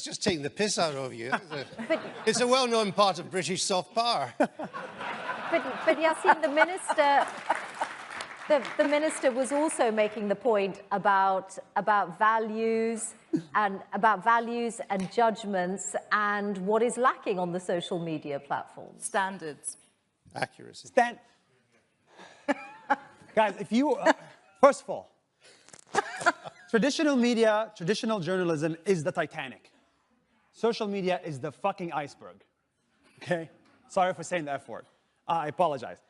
just taking the piss out of you. It's a well-known part of British soft power. But Yassine, the minister was also making the point about values and judgments and what is lacking on the social media platforms. Standards. Accuracy. Guys, if you... First of all, traditional media, traditional journalism is the Titanic. Social media is the fucking iceberg, okay? Sorry for saying the F word. I apologize.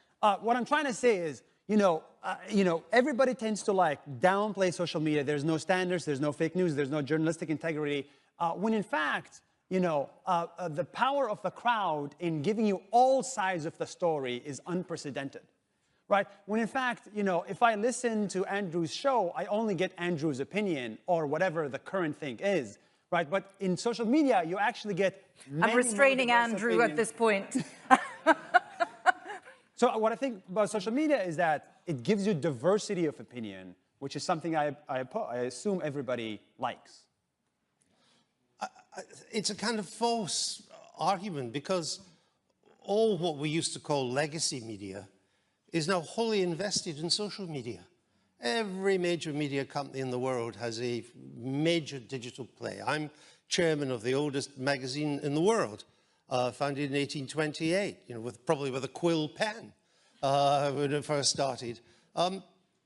What I'm trying to say is, everybody tends to like downplay social media. There's no standards, there's no fake news, there's no journalistic integrity. When in fact, the power of the crowd in giving you all sides of the story is unprecedented, right? When in fact, if I listen to Andrew's show, I only get Andrew's opinion or whatever the current thing is, right? But in social media, you actually get I'm restraining Andrew opinions. at this point. So what I think about social media is that it gives you diversity of opinion, which is something I assume everybody likes. It's a kind of false argument because all what we used to call legacy media is now wholly invested in social media. Every major media company in the world has a major digital play. I'm chairman of the oldest magazine in the world, founded in 1828, probably with a quill pen when it first started.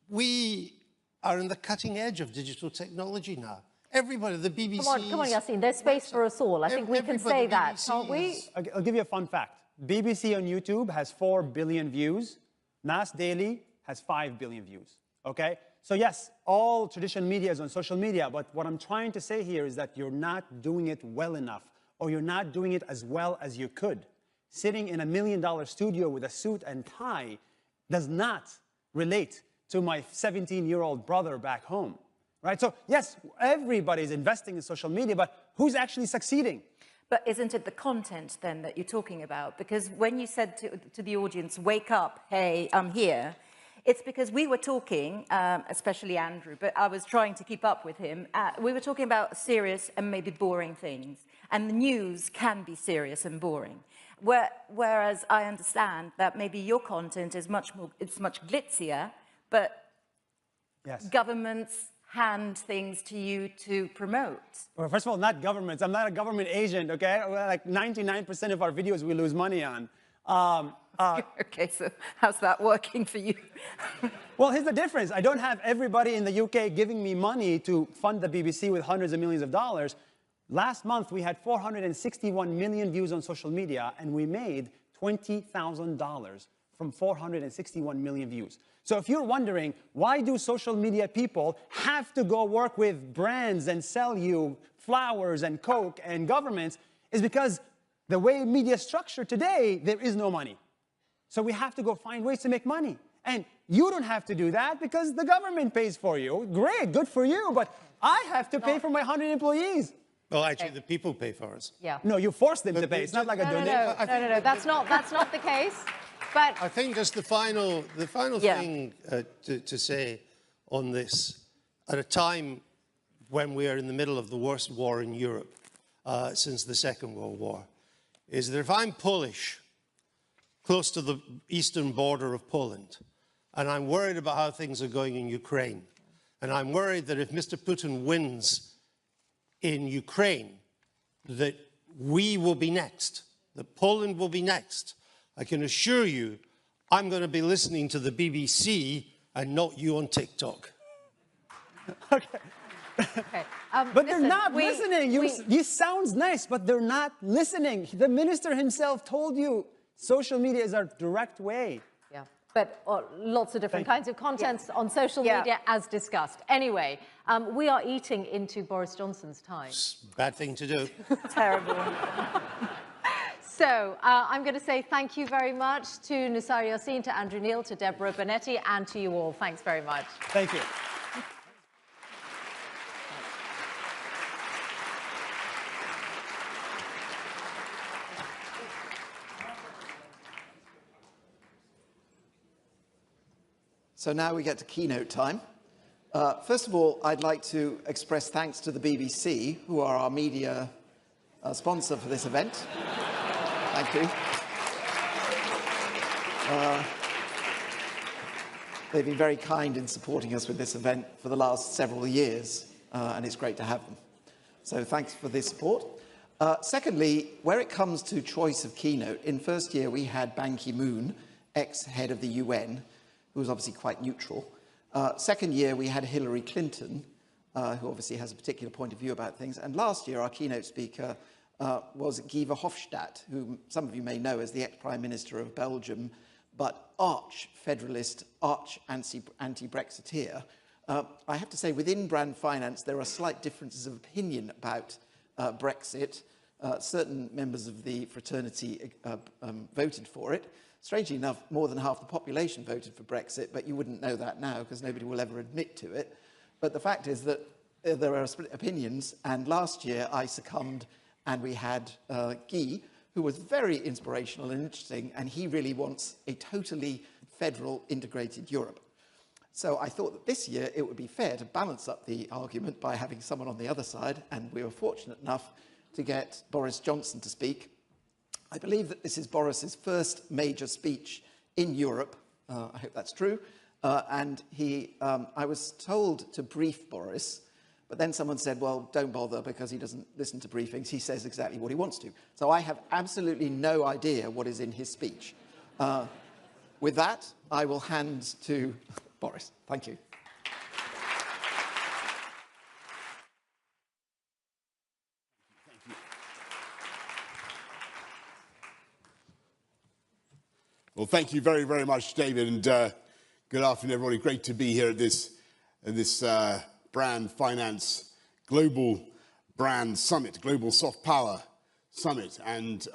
We are in the cutting edge of digital technology now. Everybody, the BBC. Come on, Yassine, there's space for us all. I think we can say that, can't we? I'll give you a fun fact. BBC on YouTube has 4 billion views. Nas Daily has 5 billion views, okay? So yes, all traditional media is on social media, but what I'm trying to say here is that you're not doing it well enough, or you're not doing it as well as you could. Sitting in $1 million studio with a suit and tie does not relate to my 17-year-old brother back home. Right? So, yes, everybody's investing in social media, but who's actually succeeding? But isn't it the content, then, that you're talking about? Because when you said to the audience, wake up, hey, I'm here, it's because we were talking, especially Andrew, but I was trying to keep up with him. We were talking about serious and maybe boring things. And the news can be serious and boring. Whereas I understand that maybe your content is much glitzier, but yes. Governments hand things to you to promote. Well, first of all, not governments. I'm not a government agent, okay? Like 99% of our videos we lose money on. Okay, so how's that working for you? Well, here's the difference. I don't have everybody in the UK giving me money to fund the BBC with hundreds of millions of dollars. Last month, we had 461 million views on social media, and we made $20,000 from 461 million views. So if you're wondering, why do social media people have to go work with brands and sell you flowers and Coke and governments, is because the way media is structured today, there is no money. So we have to go find ways to make money. And you don't have to do that because the government pays for you. Great, good for you, but I have to pay for my 100 employees. Well, actually, the people pay for us. Yeah. No, you force them to pay. It's not like a donation. No, that's not the case. But I think just the final thing to say on this, at a time when we are in the middle of the worst war in Europe since the Second World War, is that if I'm Polish, close to the eastern border of Poland, and I'm worried about how things are going in Ukraine, and I'm worried that if Mr. Putin wins in Ukraine, that we will be next, that Poland will be next, I can assure you, I'm going to be listening to the BBC and not you on TikTok. Okay. okay. But they're not listening. You sounds nice, but they're not listening. The minister himself told you social media is our direct way. Yeah, but lots of different kinds of contents on social media, as discussed. Anyway, we are eating into Boris Johnson's time. Bad thing to do. Terrible. So I'm going to say thank you very much to Nusar Yassine, to Andrew Neil, to Deborah Bonetti, and to you all. Thanks very much. Thank you. So now we get to keynote time. First of all, I'd like to express thanks to the BBC, who are our media sponsor for this event. Thank you. They've been very kind in supporting us with this event for the last several years, and it's great to have them. So thanks for this support. Secondly, where it comes to choice of keynote, in first year we had Ban Ki-moon, ex-head of the UN, who was obviously quite neutral. Second year we had Hillary Clinton, who obviously has a particular point of view about things. And last year our keynote speaker was Guy Verhofstadt, who some of you may know as the ex-Prime Minister of Belgium, but arch-federalist, arch-anti-Brexiteer, I have to say within Brand Finance there are slight differences of opinion about Brexit. Certain members of the fraternity voted for it. Strangely enough, more than half the population voted for Brexit, but you wouldn't know that now because nobody will ever admit to it. But the fact is that there are split opinions, and last year I succumbed, and we had Guy, who was very inspirational and interesting, and he really wants a totally federal integrated Europe. So I thought that this year it would be fair to balance up the argument by having someone on the other side, and we were fortunate enough to get Boris Johnson to speak. I believe that this is Boris's first major speech in Europe. I hope that's true. And I was told to brief Boris, but then someone said, well, don't bother because he doesn't listen to briefings. He says exactly what he wants to. So I have absolutely no idea what is in his speech. With that, I will hand to Boris. Thank you. Well, thank you very, very much, David, and good afternoon, everybody. Great to be here at this Brand Finance Global Brand Summit, Global Soft Power Summit, and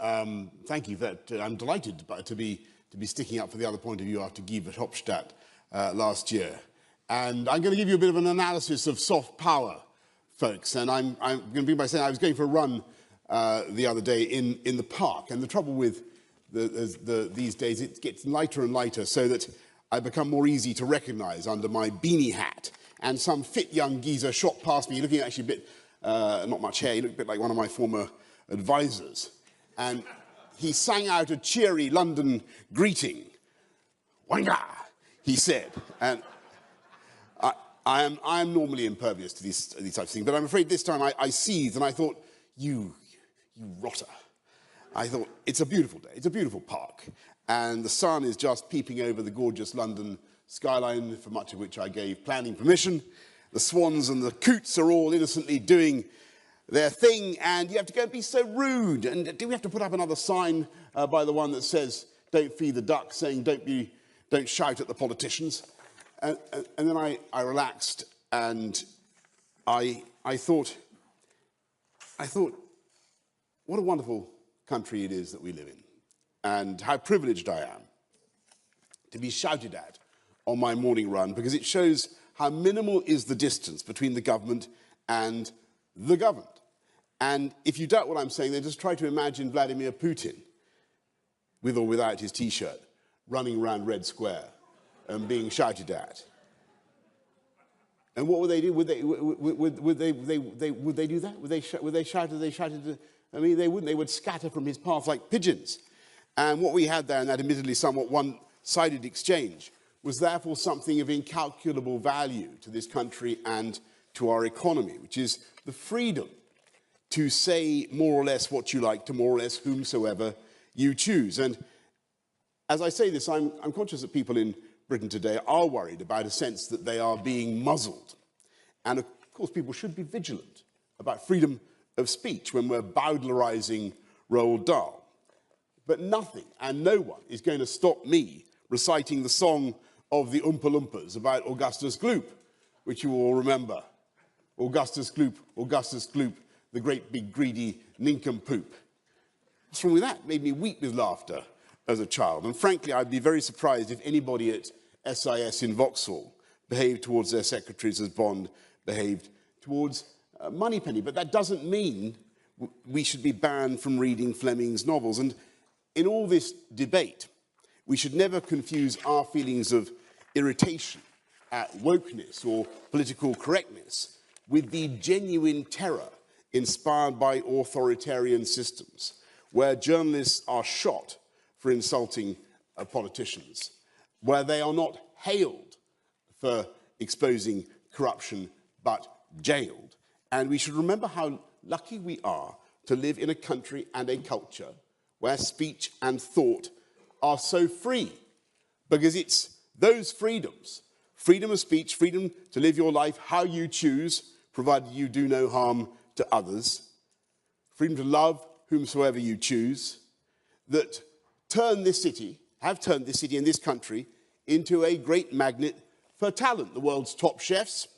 thank you for that. I'm delighted to be sticking up for the other point of view after Guy Verhofstadt last year. And I'm going to give you a bit of an analysis of soft power, folks. And I'm going to begin by saying I was going for a run the other day in the park, and the trouble with these days, it gets lighter and lighter so that I become more easy to recognize under my beanie hat. And some fit young geezer shot past me, looking actually a bit, not much hair, he looked a bit like one of my former advisors. And he sang out a cheery London greeting. Wanga, he said. And I am normally impervious to these types of things, but I'm afraid this time I seethed and I thought, you rotter. I thought, it's a beautiful day, it's a beautiful park, and the sun is just peeping over the gorgeous London skyline, for much of which I gave planning permission. The swans and the coots are all innocently doing their thing, and you have to go and be so rude. And do we have to put up another sign by the one that says, don't feed the ducks, saying don't shout at the politicians? And then I relaxed, and I thought, what a wonderful country it is that we live in, and how privileged I am to be shouted at on my morning run, because it shows how minimal is the distance between the government and the governed. And if you doubt what I'm saying, then just try to imagine Vladimir Putin, with or without his T-shirt, running around Red Square and being shouted at. And what would they do? Would they do that? Would they shout as they shouted? I mean, they wouldn't. They would scatter from his path like pigeons. And what we had there in that admittedly somewhat one-sided exchange was therefore something of incalculable value to this country and to our economy, which is the freedom to say more or less what you like to more or less whomsoever you choose. And as I say this, I'm conscious that people in Britain today are worried about a sense that they are being muzzled. And of course, people should be vigilant about freedom of speech when we're bowdlerizing Roald Dahl. But nothing and no one is going to stop me reciting the song of the Oompa Loompas about Augustus Gloop, which you all remember. Augustus Gloop, the great big greedy nincompoop. What's wrong with that? It made me weep with laughter as a child. And frankly, I'd be very surprised if anybody at SIS in Vauxhall behaved towards their secretaries as Bond behaved towards Moneypenny. But that doesn't mean we should be banned from reading Fleming's novels. And in all this debate, we should never confuse our feelings of irritation at wokeness or political correctness with the genuine terror inspired by authoritarian systems, where journalists are shot for insulting politicians, where they are not hailed for exposing corruption, but jailed. And we should remember how lucky we are to live in a country and a culture where speech and thought are so free, because it's those freedoms, freedom of speech, freedom to live your life how you choose, provided you do no harm to others, freedom to love whomsoever you choose, that turn this city, have turned this city and this country into a great magnet for talent. The world's top chefs.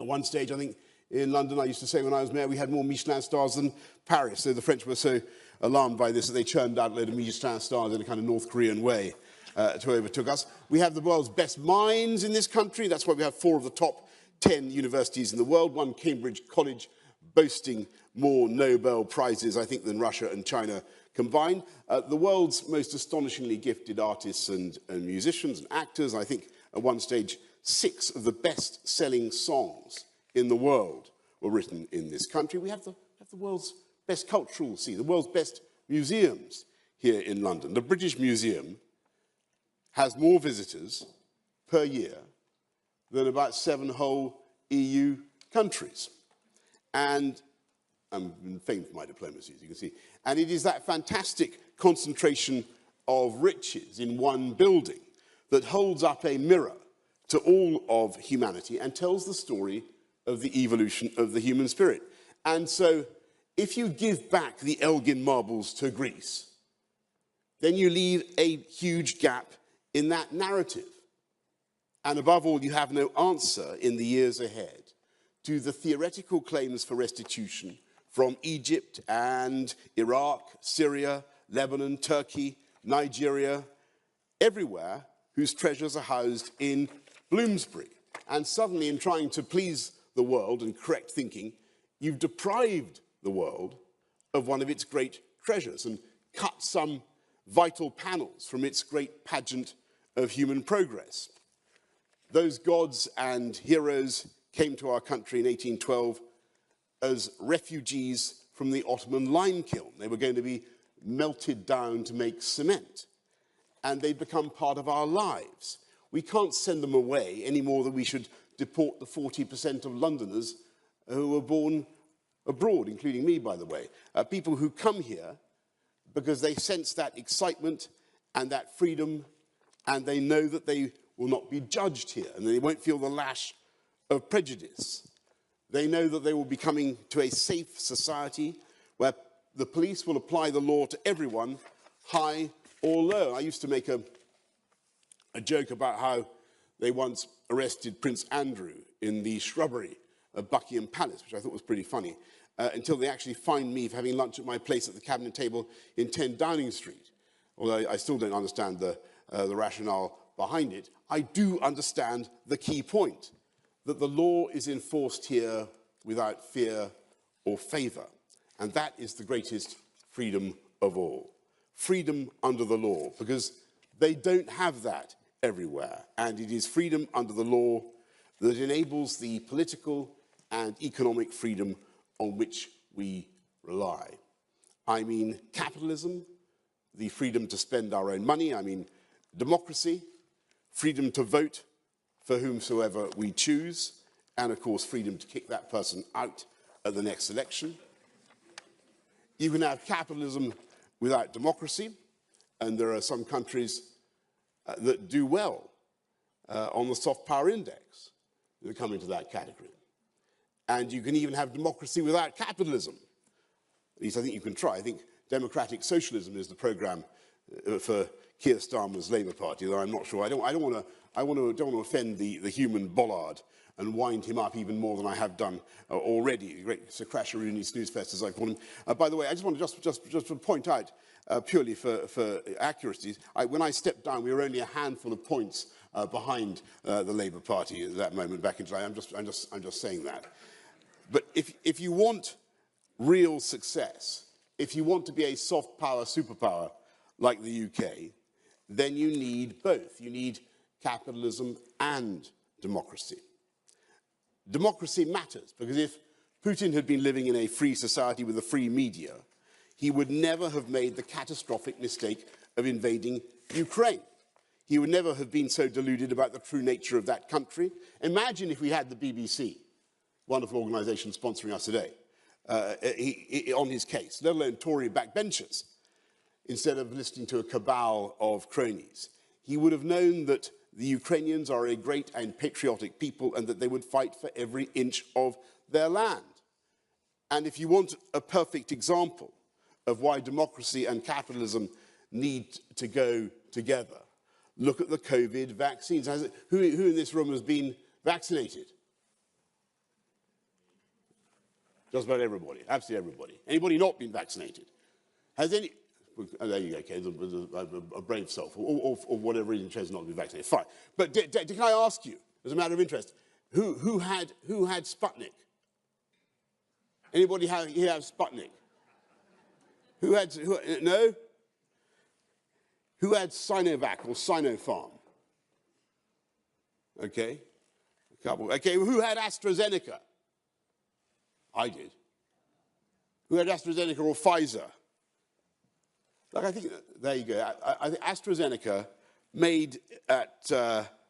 At one stage, I think, in London, I used to say when I was mayor, we had more Michelin stars than Paris. So the French were so alarmed by this that they churned out a load of Michelin stars in a kind of North Korean way to overtook us. We have the world's best minds in this country. That's why we have 4 of the top 10 universities in the world, one Cambridge college boasting more Nobel Prizes, I think, than Russia and China combined. The world's most astonishingly gifted artists and musicians and actors. I think at one stage, 6 of the best-selling songs in the world were written in this country. We have the world's best cultural scene, the world's best museums here in London. The British Museum has more visitors per year than about 7 whole EU countries. And I'm famed for my diplomacy, as you can see. And it is that fantastic concentration of riches in one building that holds up a mirror to all of humanity and tells the story of the evolution of the human spirit. And so, if you give back the Elgin marbles to Greece, then you leave a huge gap in that narrative. And above all, you have no answer in the years ahead to the theoretical claims for restitution from Egypt and Iraq, Syria, Lebanon, Turkey, Nigeria, everywhere whose treasures are housed in Bloomsbury. And suddenly, in trying to please the world and correct thinking, you've deprived the world of one of its great treasures and cut some vital panels from its great pageant of human progress. Those gods and heroes came to our country in 1812 as refugees from the Ottoman lime kiln. They were going to be melted down to make cement, and they'd become part of our lives. We can't send them away any more than we should deport the 40% of Londoners who were born abroad, including me, by the way. People who come here because they sense that excitement and that freedom, and they know that they will not be judged here, and they won't feel the lash of prejudice. They know that they will be coming to a safe society where the police will apply the law to everyone, high or low. I used to make a joke about how they once arrested Prince Andrew in the shrubbery of Buckingham Palace, which I thought was pretty funny, until they actually fined me for having lunch at my place at the cabinet table in 10 Downing Street. Although I still don't understand the rationale behind it, I do understand the key point, that the law is enforced here without fear or favour. And that is the greatest freedom of all. Freedom under the law, because they don't have that everywhere. And it is freedom under the law that enables the political and economic freedom on which we rely. I mean capitalism, the freedom to spend our own money. I mean democracy, freedom to vote for whomsoever we choose, and of course freedom to kick that person out at the next election. You can have capitalism without democracy, and there are some countries that do well on the soft power index that come into that category. And you can even have democracy without capitalism. At least I think you can try. I think democratic socialism is the program for Keir Starmer's Labour Party, though I'm not sure. I don't want to offend the human bollard and wind him up even more than I have done already. The great Sir Crasharoonie Snoozefest, as I call him. By the way, I just want to just point out, purely for accuracy, when I stepped down, we were only a handful of points behind the Labour Party at that moment back in July. I'm just saying that. But if you want real success, if you want to be a soft power superpower like the UK, then you need both. You need capitalism and democracy. Democracy matters, because if Putin had been living in a free society with a free media, he would never have made the catastrophic mistake of invading Ukraine. He would never have been so deluded about the true nature of that country. Imagine if we had the BBC, wonderful organisation sponsoring us today, on his case, let alone Tory backbenchers, instead of listening to a cabal of cronies. He would have known that the Ukrainians are a great and patriotic people and that they would fight for every inch of their land. And if you want a perfect example of why democracy and capitalism need to go together look at the COVID vaccines. Who in this room has been vaccinated? Just about everybody, absolutely everybody. Anybody not been vaccinated? Has any? Oh, there you go, okay, a brave self, or whatever reason chose not to be vaccinated. Fine. But can I ask you, as a matter of interest, who had Sputnik? Anybody have Sputnik? No? Who had Sinovac or Sinopharm? Okay, a couple. Okay, who had AstraZeneca? I did. Who had AstraZeneca or Pfizer? Like, I think, there you go. I think AstraZeneca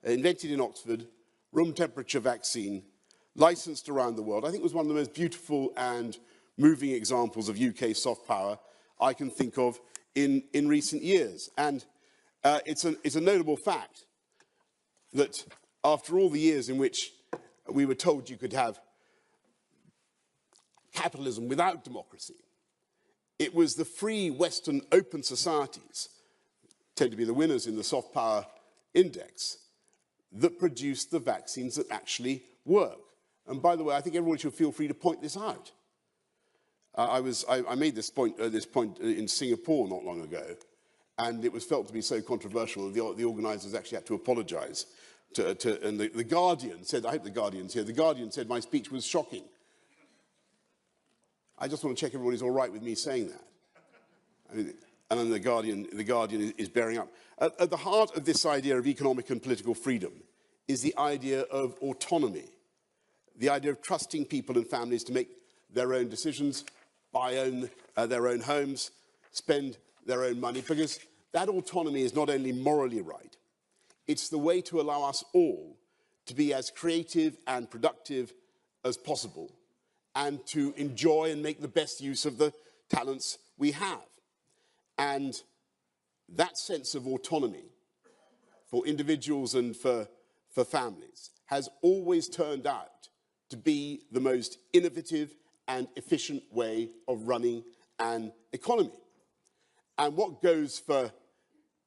invented in Oxford, room temperature vaccine, licensed around the world. I think it was one of the most beautiful and moving examples of UK soft power I can think of in recent years. And it's a notable fact that after all the years in which we were told you could have capitalism without democracy, it was the free Western open societies, tend to be the winners in the soft power index, that produced the vaccines that actually work. And by the way, I think everyone should feel free to point this out. I made this point in Singapore not long ago, and it was felt to be so controversial that the organisers actually had to apologise. And the Guardian said, I hope the Guardian's here, the Guardian said my speech was shocking. I just want to check everybody's all right with me saying that. I mean, and then the Guardian is bearing up. At the heart of this idea of economic and political freedom is the idea of autonomy, the idea of trusting people and families to make their own decisions, buy their own homes, spend their own money, because that autonomy is not only morally right, it's the way to allow us all to be as creative and productive as possible, and to enjoy and make the best use of the talents we have. And that sense of autonomy for individuals and for families has always turned out to be the most innovative and efficient way of running an economy. And what goes for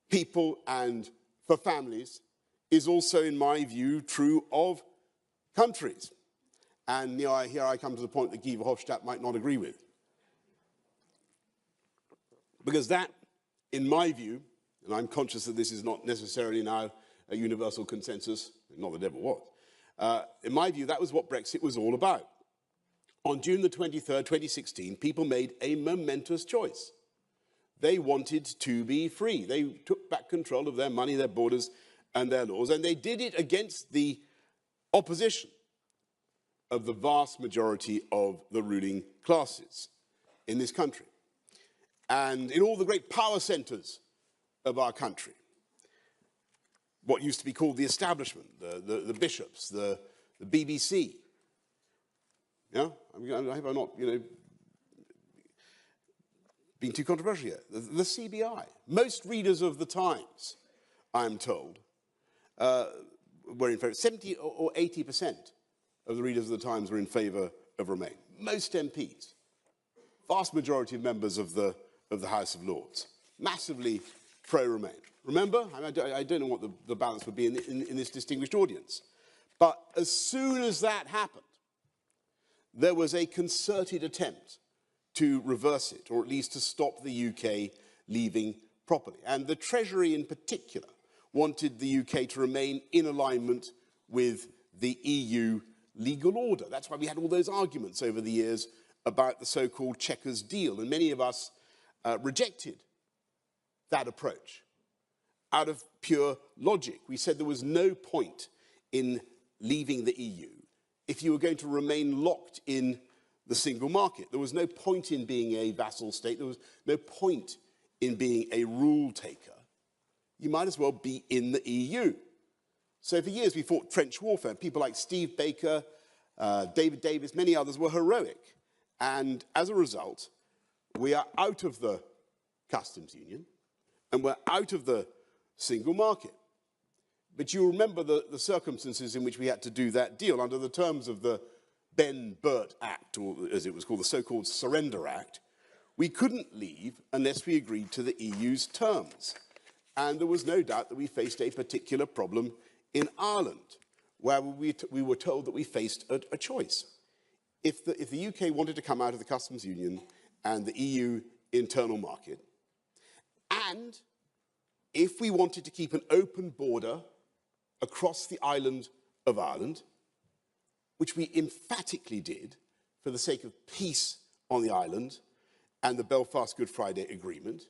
people and for families is also, in my view, true of countries. And here I come to the point that Guy Verhofstadt might not agree with. Because that, in my view, and I'm conscious that this is not necessarily now a universal consensus, not that it ever was, in my view, that was what Brexit was all about. On June the 23rd, 2016, people made a momentous choice. They wanted to be free. They took back control of their money, their borders, and their laws, and they did it against the opposition of the vast majority of the ruling classes in this country. And in all the great power centres of our country, what used to be called the establishment, the bishops, the BBC, yeah? I hope I'm not, being too controversial here. The CBI. Most readers of the Times, I'm told, were in favour. 70 or 80% of the readers of the Times were in favour of Remain. Most MPs, vast majority of members of the House of Lords, massively pro-Remain. Remember, I don't know what the balance would be in this distinguished audience, but as soon as that happened, there was a concerted attempt to reverse it, or at least to stop the UK leaving properly. And the Treasury in particular wanted the UK to remain in alignment with the EU legal order. That's why we had all those arguments over the years about the so-called Chequers deal, and many of us rejected that approach out of pure logic. We said there was no point in leaving the EU if you were going to remain locked in the single market. There was no point in being a vassal state. There was no point in being a rule taker. You might as well be in the EU. So for years we fought trench warfare. People like Steve Baker, David Davis, many others were heroic. And as a result, we are out of the customs union and we're out of the single market. But you remember the circumstances in which we had to do that deal under the terms of the Ben-Burt Act, or as it was called, the so-called Surrender Act. We couldn't leave unless we agreed to the EU's terms. And there was no doubt that we faced a particular problem in Ireland, where we were told that we faced a choice. If the UK wanted to come out of the customs union and the EU internal market, and if we wanted to keep an open border across the island of Ireland, which we emphatically did for the sake of peace on the island and the Belfast Good Friday Agreement,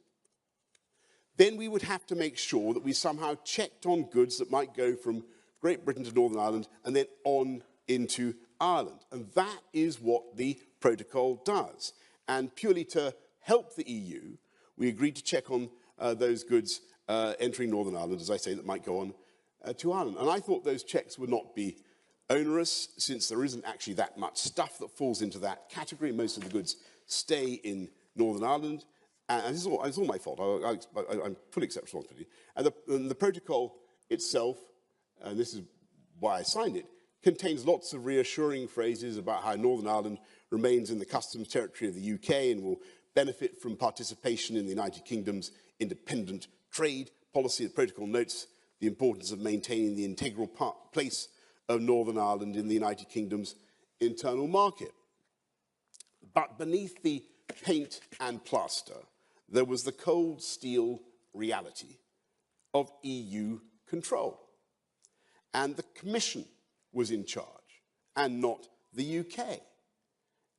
then we would have to make sure that we somehow checked on goods that might go from Great Britain to Northern Ireland and then on into Ireland. And that is what the protocol does. And purely to help the EU, we agreed to check on those goods entering Northern Ireland, as I say, that might go on to Ireland. And I thought those checks would not be onerous, since there isn't actually that much stuff that falls into that category. Most of the goods stay in Northern Ireland. And it's all my fault. I fully accept responsibility. And the protocol itself, and this is why I signed it, contains lots of reassuring phrases about how Northern Ireland remains in the customs territory of the UK and will benefit from participation in the United Kingdom's independent trade policy. The protocol notes the importance of maintaining the integral place of Northern Ireland in the United Kingdom's internal market. But beneath the paint and plaster, there was the cold steel reality of EU control. And the Commission was in charge, and not the UK.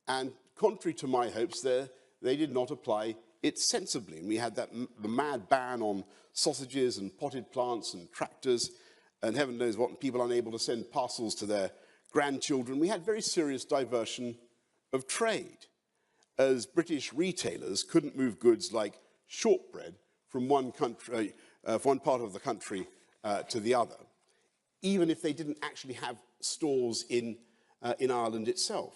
And contrary to my hopes, they did not apply it sensibly. And we had the mad ban on sausages and potted plants and tractors, and heaven knows what, and people unable to send parcels to their grandchildren. We had very serious diversion of trade, as British retailers couldn't move goods like shortbread from one country, from one part of the country to the other, even if they didn't actually have stores in Ireland itself.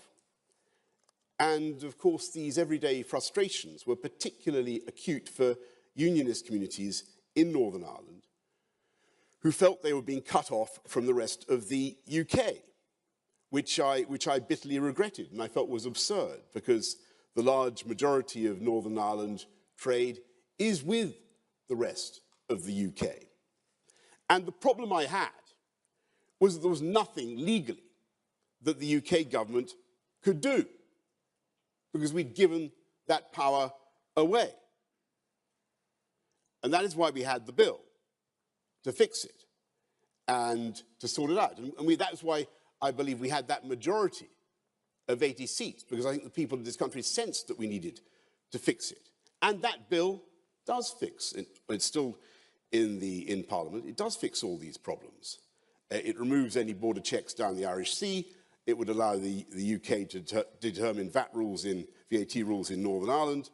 And of course, these everyday frustrations were particularly acute for unionist communities in Northern Ireland, who felt they were being cut off from the rest of the UK, which I bitterly regretted and I felt was absurd, because the large majority of Northern Ireland trade is with the rest of the UK. And the problem I had was that there was nothing legally that the UK government could do, because we'd given that power away. And that is why we had the bill, to fix it and to sort it out. And that's why I believe we had that majority of 80 seats, because I think the people of this country sensed that we needed to fix it. And that bill does fix, it's still in Parliament, it does fix all these problems. It removes any border checks down the Irish Sea. It would allow the UK to determine VAT rules in Northern Ireland,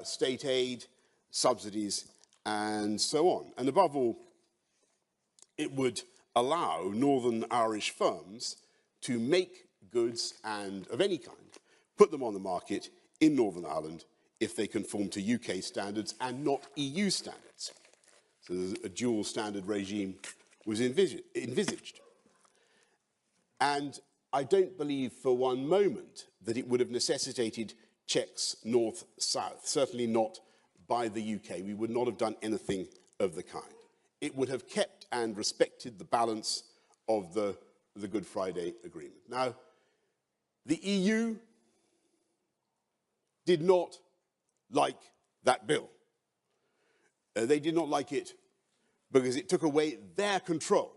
state aid, subsidies, and so on. And above all, it would allow Northern Irish firms to make goods of any kind, put them on the market in Northern Ireland if they conform to UK standards and not EU standards. So a dual standard regime was envisaged. And I don't believe for one moment that it would have necessitated checks north-south, certainly not by the UK. We would not have done anything of the kind. It would have kept and respected the balance of the Good Friday Agreement. Now, the EU did not like that bill. They did not like it because it took away their control,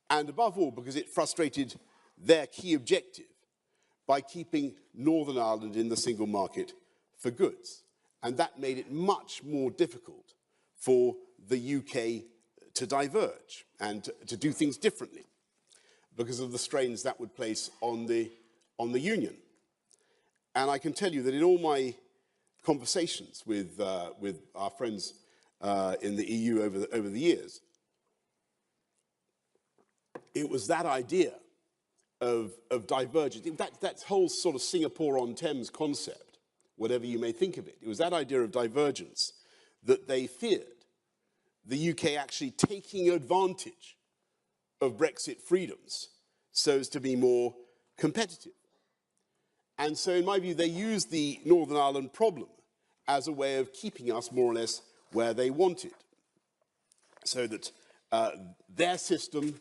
and above all, because it frustrated their key objective by keeping Northern Ireland in the single market for goods. And that made it much more difficult for the UK to diverge and to do things differently, because of the strains that would place on the Union. And I can tell you that in all my conversations with our friends in the EU over the years, it was that idea of divergence, that whole sort of Singapore-on-Thames concept, whatever you may think of it, it was that idea of divergence that they feared the UK actually taking advantage of Brexit freedoms so as to be more competitive. And so, in my view, they used the Northern Ireland problem as a way of keeping us more or less where they wanted. so that their system,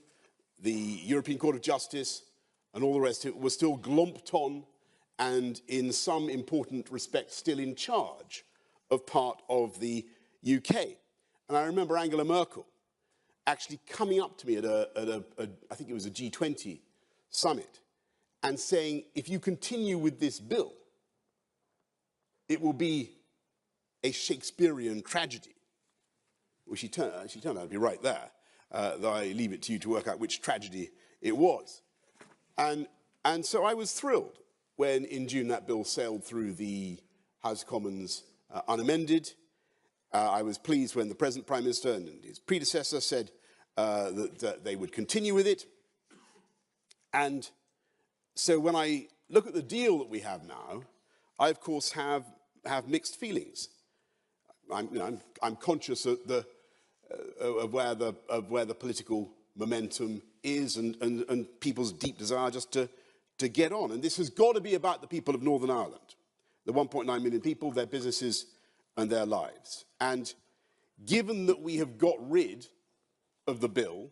the European Court of Justice, and all the rest of it was still glomped on and in some important respects still in charge of part of the UK. And I remember Angela Merkel actually coming up to me at I think it was a G20 summit, and saying, if you continue with this bill, it will be a Shakespearean tragedy. Well, she turned out to be right there, though I leave it to you to work out which tragedy it was. And so I was thrilled when in June that bill sailed through the House of Commons unamended. I was pleased when the present Prime Minister and his predecessor said that they would continue with it. And so when I look at the deal that we have now, I of course have mixed feelings. I'm conscious of where the political momentum is and people's deep desire just to get on. And this has got to be about the people of Northern Ireland, the 1.9 million people, their businesses and their lives. And given that we have got rid of the bill,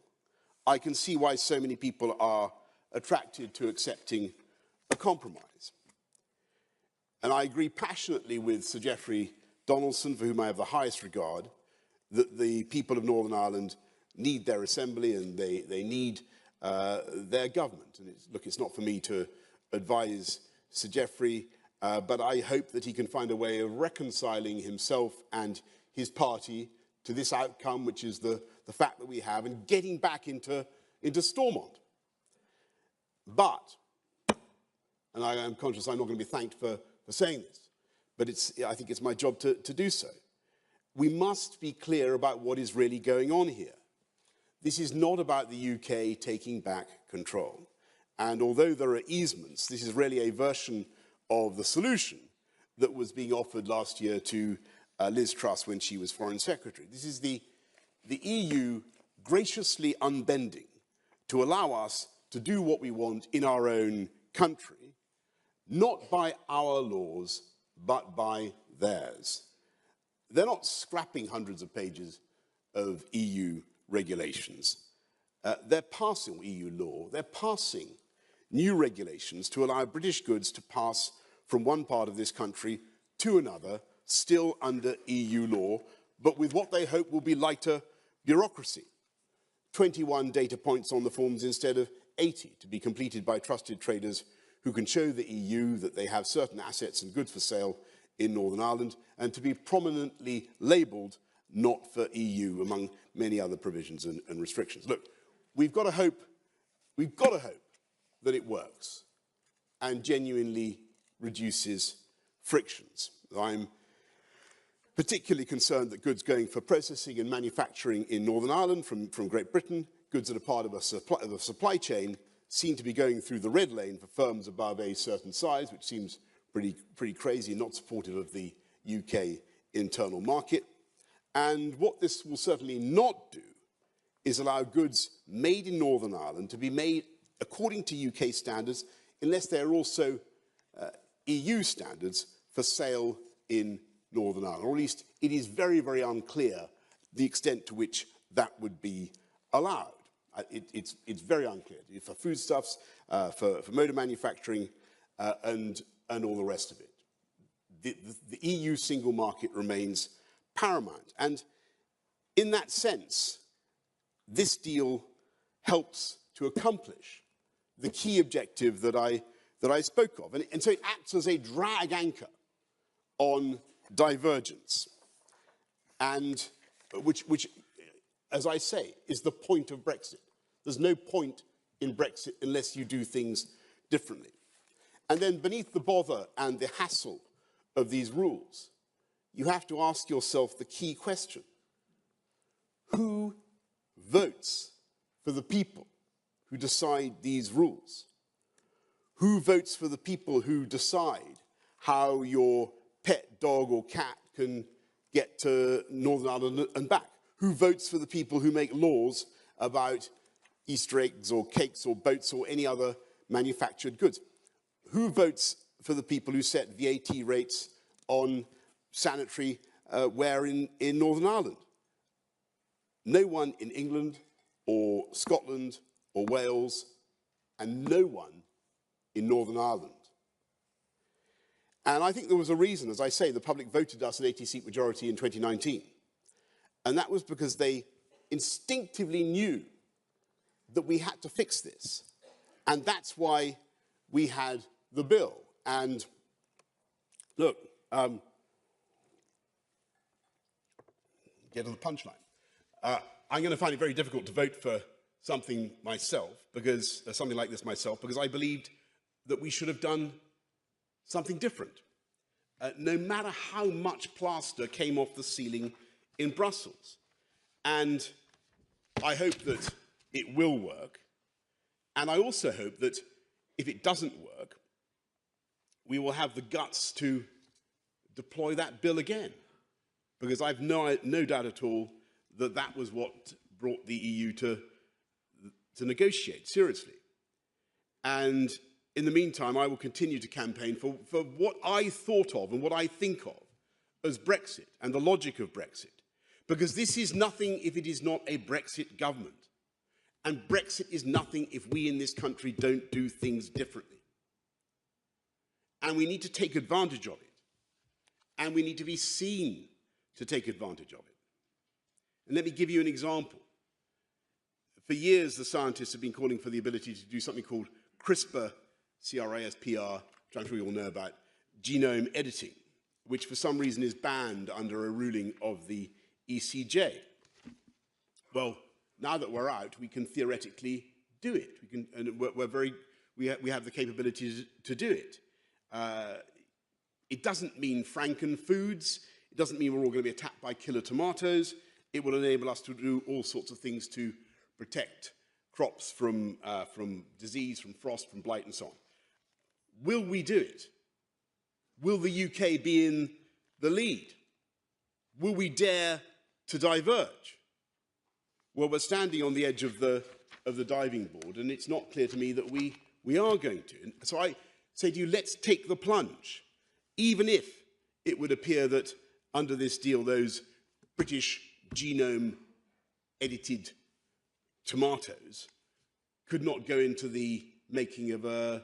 I can see why so many people are attracted to accepting a compromise. And I agree passionately with Sir Geoffrey Donaldson, for whom I have the highest regard, that the people of Northern Ireland need their assembly and they need their government. And it's not for me to advise Sir Geoffrey, but I hope that he can find a way of reconciling himself and his party to this outcome, which is the fact that we have, and getting back into Stormont. But, and I am conscious I'm not going to be thanked for saying this, but I think it's my job to do so. We must be clear about what is really going on here. This is not about the UK taking back control. And although there are easements, this is really a version of the solution that was being offered last year to Liz Truss when she was Foreign Secretary. This is the EU graciously unbending to allow us to do what we want in our own country, not by our laws, but by theirs. They're not scrapping hundreds of pages of EU regulations. They're passing EU law. They're passing new regulations to allow British goods to pass from one part of this country to another, still under EU law, but with what they hope will be lighter bureaucracy. 21 data points on the forms instead of 80 to be completed by trusted traders who can show the EU that they have certain assets and goods for sale in Northern Ireland, and to be prominently labelled not for EU, among many other provisions and restrictions. Look, we've got to hope that it works and genuinely reduces frictions. I'm particularly concerned that goods going for processing and manufacturing in Northern Ireland from Great Britain, goods that are part of the supply chain, seem to be going through the red lane for firms above a certain size, which seems pretty crazy and not supportive of the UK internal market. And what this will certainly not do is allow goods made in Northern Ireland to be made according to UK standards, unless they're also EU standards for sale in Northern Ireland. Or at least it is very, very unclear the extent to which that would be allowed. It's very unclear for foodstuffs, for motor manufacturing, and all the rest of it. The EU single market remains paramount. And in that sense, this deal helps to accomplish the key objective that I spoke of. And so it acts as a drag anchor on divergence, and which, as I say, is the point of Brexit. There's no point in Brexit unless you do things differently. And then beneath the bother and the hassle of these rules, you have to ask yourself the key question. Who votes for the people who decide these rules? Who votes for the people who decide how your pet dog or cat can get to Northern Ireland and back? Who votes for the people who make laws about Easter eggs or cakes or boats or any other manufactured goods? Who votes for the people who set VAT rates on sanitary ware in Northern Ireland? No one in England or Scotland or Wales, and no one in Northern Ireland. And I think there was a reason, as I say, the public voted us an 80-seat majority in 2019. And that was because they instinctively knew that we had to fix this. And that's why we had the bill. And look, get to the punchline. I'm going to find it very difficult to vote for something myself, because something like this myself, because I believed that we should have done something different. No matter how much plaster came off the ceiling in Brussels. And I hope that it will work. And I also hope that if it doesn't work, we will have the guts to deploy that bill again. Because I've no doubt at all that that was what brought the EU to negotiate seriously. And in the meantime, I will continue to campaign for what I thought of and what I think of as Brexit and the logic of Brexit. Because this is nothing if it is not a Brexit government. And Brexit is nothing if we in this country don't do things differently. And we need to take advantage of it. And we need to be seen to take advantage of it. And let me give you an example. For years, the scientists have been calling for the ability to do something called CRISPR, C-R-I-S-P-R, which I'm sure you all know about, genome editing, which for some reason is banned under a ruling of the ECJ. Well, now that we're out, we can theoretically do it. We have the capability to do it. It doesn't mean franken-foods. It doesn't mean we're all going to be attacked by killer tomatoes. It will enable us to do all sorts of things to protect crops from disease, from frost, from blight, and so on. Will we do it? Will the UK be in the lead? Will we dare to diverge? Well, we're standing on the edge of the diving board, and it's not clear to me that we are going to. And so I say to you, let's take the plunge, even if it would appear that under this deal, those British genome-edited tomatoes could not go into the making of a,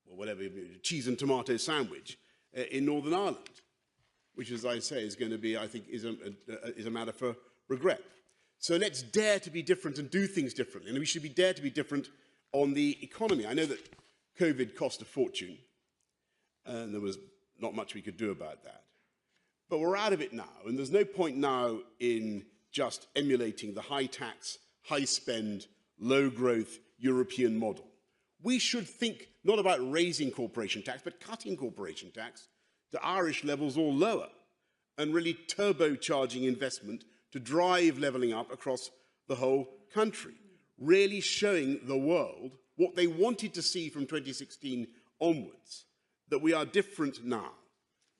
well, whatever, cheese and tomato sandwich in Northern Ireland, which, as I say, is going to be, I think, is a matter for regret. So let's dare to be different and do things differently. And we should dare to be different on the economy. I know that COVID cost a fortune, and there was not much we could do about that. But we're out of it now, and there's no point now in just emulating the high-tax, high-spend, low-growth European model. We should think not about raising corporation tax, but cutting corporation tax to Irish levels or lower, and really turbocharging investment to drive levelling up across the whole country, really showing the world what they wanted to see from 2016 onwards, that we are different now,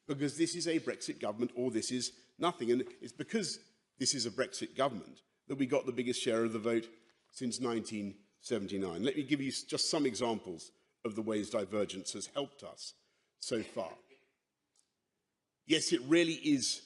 because this is a Brexit government or this is nothing. And it's because this is a Brexit government that we got the biggest share of the vote since 1979. Let me give you just some examples of the ways divergence has helped us so far. Yes, it really is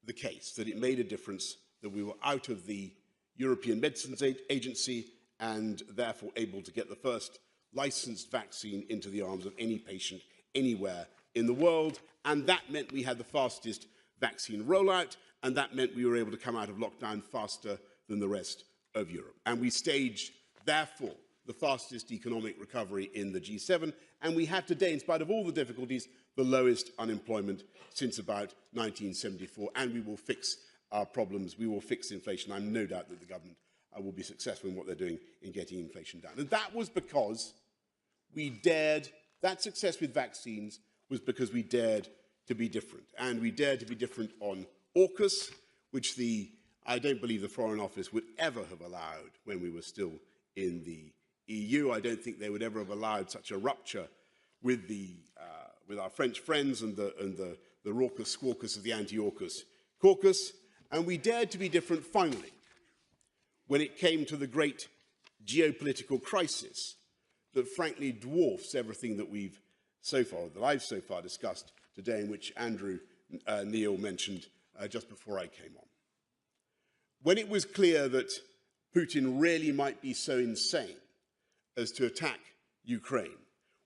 the case that it made a difference that we were out of the European Medicines Agency and therefore able to get the first licensed vaccine into the arms of any patient anywhere in the world. And that meant we had the fastest vaccine rollout, and that meant we were able to come out of lockdown faster than the rest of Europe. And we staged, therefore, the fastest economic recovery in the G7, and we have today, in spite of all the difficulties, the lowest unemployment since about 1974, and we will fix our problems, we will fix inflation. I'm no doubt that the government will be successful in what they're doing in getting inflation down. And that was because we dared, that success with vaccines was because we dared to be different. And we dared to be different on AUKUS, which I don't believe the Foreign Office would ever have allowed when we were still in the EU. I don't think they would ever have allowed such a rupture with our French friends and the raucous squawkers of the anti-AUKUS caucus. And we dared to be different finally when it came to the great geopolitical crisis that frankly dwarfs everything that I've so far discussed today, in which Andrew Neil mentioned just before I came on. when it was clear that Putin really might be so insane as to attack Ukraine,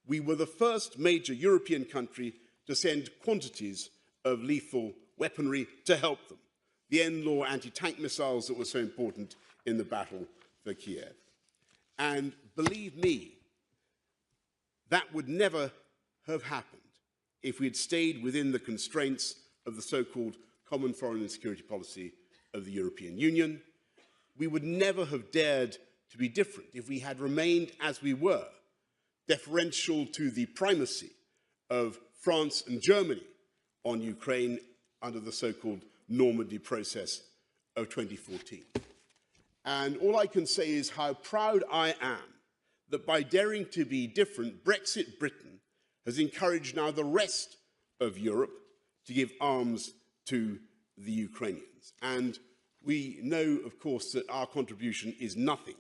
we were the first major European country to send quantities of lethal weaponry to help them. The NLAW anti-tank missiles that were so important in the battle for Kiev. And believe me, that would never have happened if we had stayed within the constraints of the so-called common foreign and security policy of the European Union. We would never have dared to be different if we had remained as we were, deferential to the primacy of France and Germany on Ukraine under the so-called Normandy process of 2014. And all I can say is how proud I am that by daring to be different, Brexit Britain has encouraged now the rest of Europe to give arms to the Ukrainians. And we know, of course, that our contribution is nothing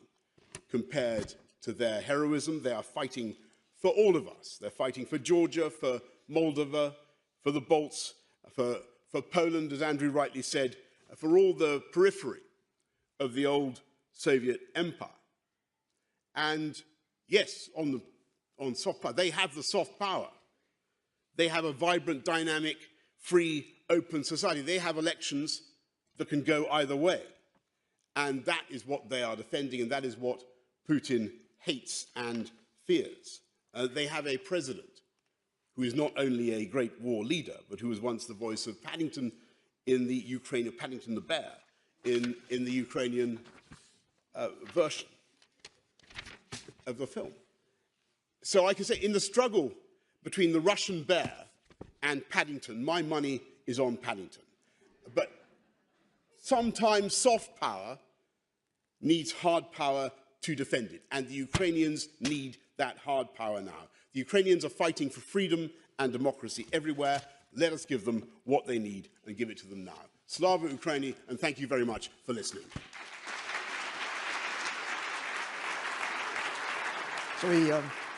compared to their heroism. They are fighting for all of us. They're fighting for Georgia, for Moldova, for the Balts, for Poland, as Andrew rightly said, for all the periphery of the old Soviet empire. And yes, on soft power, they have the soft power. They have a vibrant, dynamic, free, open society. They have elections that can go either way. And that is what they are defending, and that is what Putin hates and fears. They have a president who is not only a great war leader, but who was once the voice of Paddington in the Ukraine, of Paddington the Bear, in the Ukrainian version of the film. So I can say, in the struggle between the Russian bear and Paddington, my money is on Paddington. But sometimes soft power needs hard power to defend it, and the Ukrainians need that hard power now. The Ukrainians are fighting for freedom and democracy everywhere. Let us give them what they need and give it to them now. Slava Ukraini, and thank you very much for listening. Shall we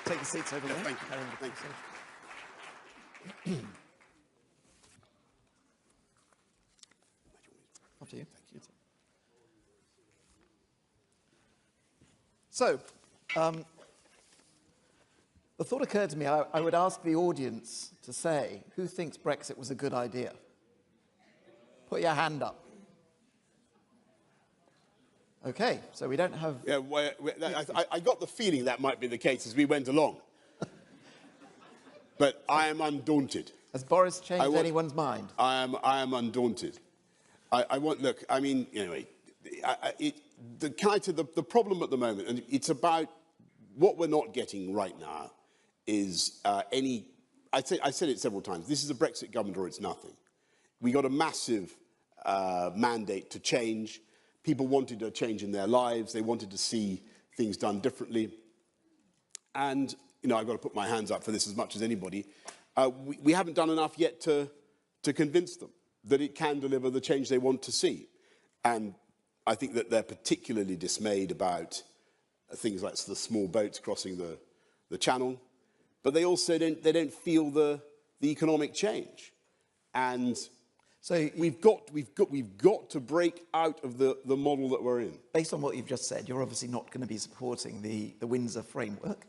take the seats over there? Thank you. Thank you. Up to you. Thank you. So, the thought occurred to me, I would ask the audience to say, who thinks Brexit was a good idea? Put your hand up. Okay, so we don't have... Yeah, I got the feeling that might be the case as we went along. But I am undaunted. Has Boris changed anyone's mind? I am undaunted. Look, I mean, anyway, the problem at the moment, and it's about what we're not getting right now, is I said it several times, this is a Brexit government or it's nothing. We got a massive mandate to change. People wanted a change in their lives. They wanted to see things done differently. And, you know, I've got to put my hands up for this as much as anybody. We haven't done enough yet to convince them that it can deliver the change they want to see. And I think that they're particularly dismayed about things like the small boats crossing the channel. But they also don't feel the economic change. And so we've got to break out of the model that we're in. Based on what you've just said, you're obviously not going to be supporting the Windsor framework.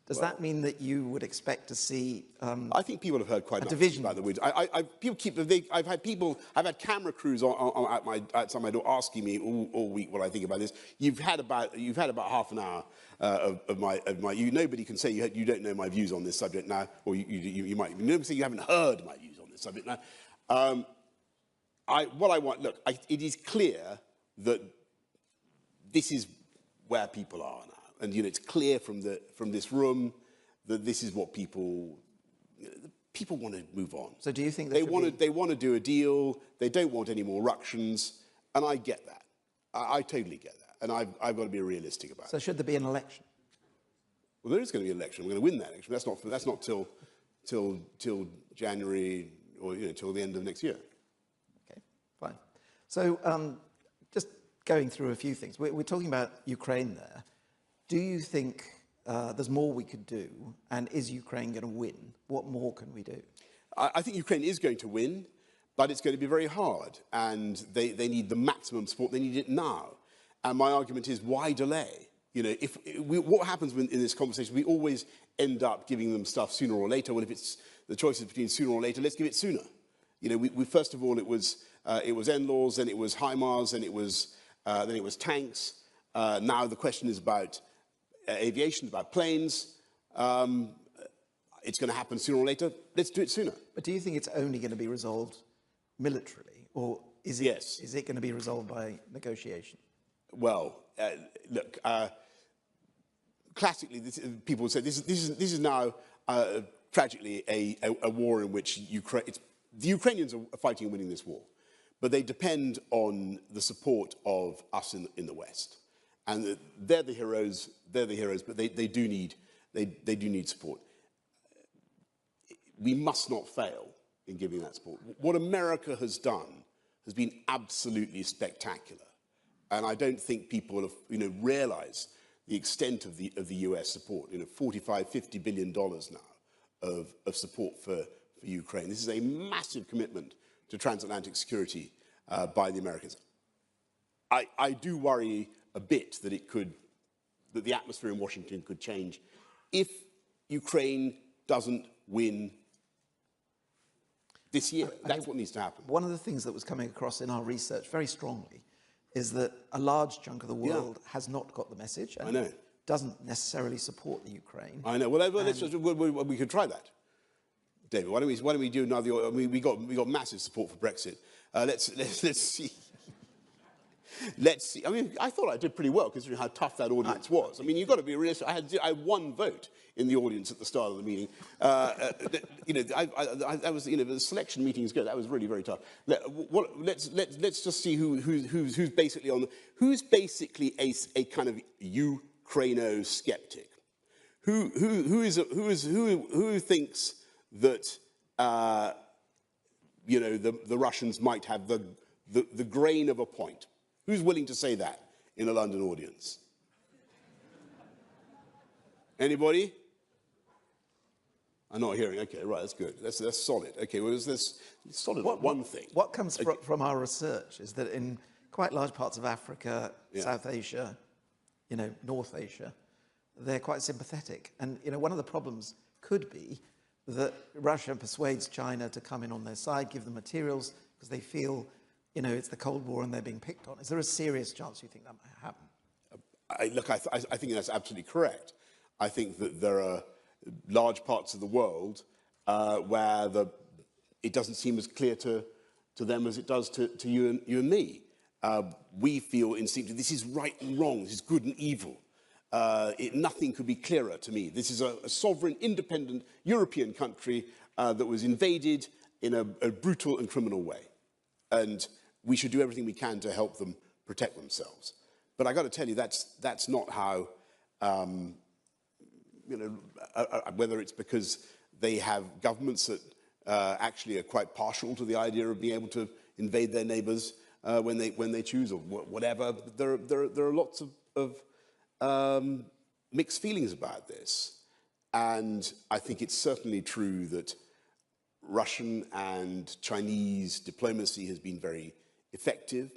Does that mean that you would expect to see I think people have heard quite enough division about the Windsor. I've had camera crews outside my door asking me all week what I think about this. You've had about half an hour of my. Nobody can say you don't know my views on this subject now, or you might. Nobody say you haven't heard my views on this subject now. It is clear that this is where people are now. And it's clear from this room that this is what people want to move on. So do you think they want to do a deal? They don't want any more ructions, and I get that. I totally get that, and I've got to be realistic about it. So should there be an election? Well, there is going to be an election. We're going to win that election. That's not till January or till the end of next year. Okay, fine. So just going through a few things. We're talking about Ukraine there. Do you think there's more we could do, and is Ukraine going to win? What more can we do? I think Ukraine is going to win. But it's going to be very hard, and they need the maximum support. They need it now. And my argument is, why delay? You know, what happens in this conversation, we always end up giving them stuff sooner or later. Well, if it's the choice is between sooner or later, let's give it sooner. You know, we first of all, it was NLAWs, then it was HIMARS, then it was tanks. Now the question is about aviation, about planes. It's going to happen sooner or later. Let's do it sooner. But do you think it's only going to be resolved militarily, or is it going to be resolved by negotiation? Well, look, classically, people would say this is now tragically a war in which the Ukrainians are fighting and winning this war, but they depend on the support of us in the West, and they're the heroes. They're the heroes, but they do need support. We must not fail in giving that support. What America has done has been absolutely spectacular, and I don't think people have realized the extent of the US support. $45–50 billion now of support for Ukraine. This is a massive commitment to transatlantic security by the Americans. I do worry a bit that the atmosphere in Washington could change if Ukraine doesn't win this year. That's what needs to happen. One of the things that was coming across in our research very strongly is that a large chunk of the world has not got the message and doesn't necessarily support the Ukraine. I know. Well, we could try that, David. Why don't we do another? We got massive support for Brexit. Let's see. Let's see. I mean, I thought I did pretty well considering how tough that audience was. I mean, you've got to be realistic. I had one vote in the audience at the start of the meeting. I was, the selection meetings go. That was really very tough. Let's just see who's basically who's basically a kind of Ukraino skeptic. Who thinks that the Russians might have the grain of a point. Who's willing to say that in a London audience? Anybody? I'm not hearing. Okay, right, that's good. That's solid. Okay, well, there's solid one thing. What comes from our research is that in quite large parts of Africa, South Asia, North Asia, they're quite sympathetic. And, one of the problems could be that Russia persuades China to come in on their side, give them materials, because they feel it's the Cold War and they're being picked on. Is there a serious chance you think that might happen? I think that's absolutely correct. I think that there are large parts of the world where it doesn't seem as clear to them as it does to you and me. We feel instinctively this is right and wrong, this is good and evil. Nothing could be clearer to me. This is a sovereign, independent European country that was invaded in a brutal and criminal way. And we should do everything we can to help them protect themselves. But I got to tell you, that's not how, whether it's because they have governments that actually are quite partial to the idea of being able to invade their neighbors when they choose, or whatever. There are lots of mixed feelings about this. And I think it's certainly true that Russian and Chinese diplomacy has been very effective.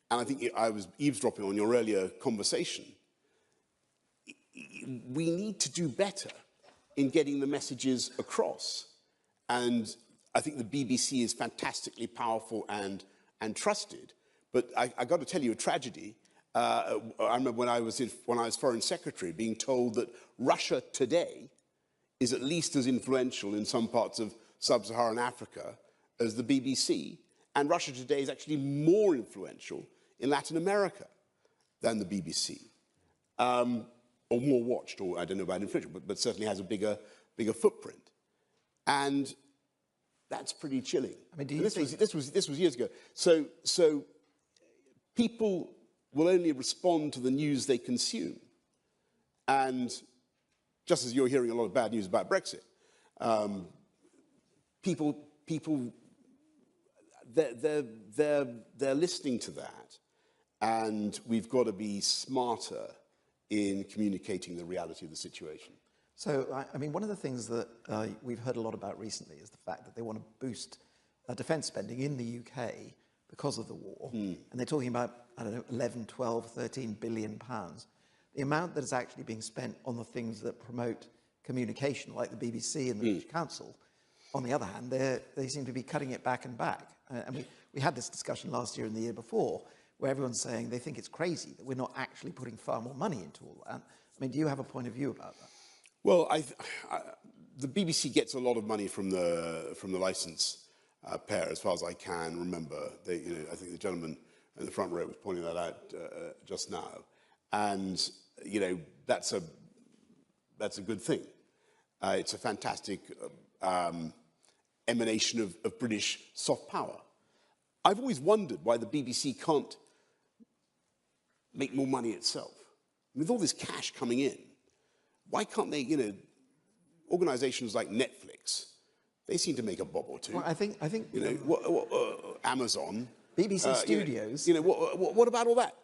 And I think I was eavesdropping on your earlier conversation. We need to do better in getting the messages across. And I think the BBC is fantastically powerful and trusted. But I got to tell you a tragedy. I remember when I was Foreign Secretary being told that Russia today is at least as influential in some parts of sub-Saharan Africa as the BBC, and Russia today is actually more influential in Latin America than the BBC, or more watched, or I don't know about influential, but certainly has a bigger footprint, and that's pretty chilling. I mean, this was years ago. So people will only respond to the news they consume, and just as you're hearing a lot of bad news about Brexit. People, they're listening to that, and we've got to be smarter in communicating the reality of the situation. So, I mean, one of the things that we've heard a lot about recently is the fact that they want to boost defence spending in the UK because of the war, and they're talking about, I don't know, 11, 12, 13 billion pounds. The amount that is actually being spent on the things that promote communication, like the BBC and the British Council, on the other hand, they seem to be cutting it back and back. And we had this discussion last year and the year before, where everyone's saying they think it's crazy that we're not actually putting far more money into all that. I mean, do you have a point of view about that? Well, the BBC gets a lot of money from the licence payer, as far as I can remember. I think the gentleman in the front row was pointing that out just now, and that's a good thing. It's a fantastic emanation of British soft power. I've always wondered why the BBC can't make more money itself. With all this cash coming in, why can't they, organizations like Netflix, they seem to make a bob or two. Well, I think Amazon, BBC Studios. What about all that?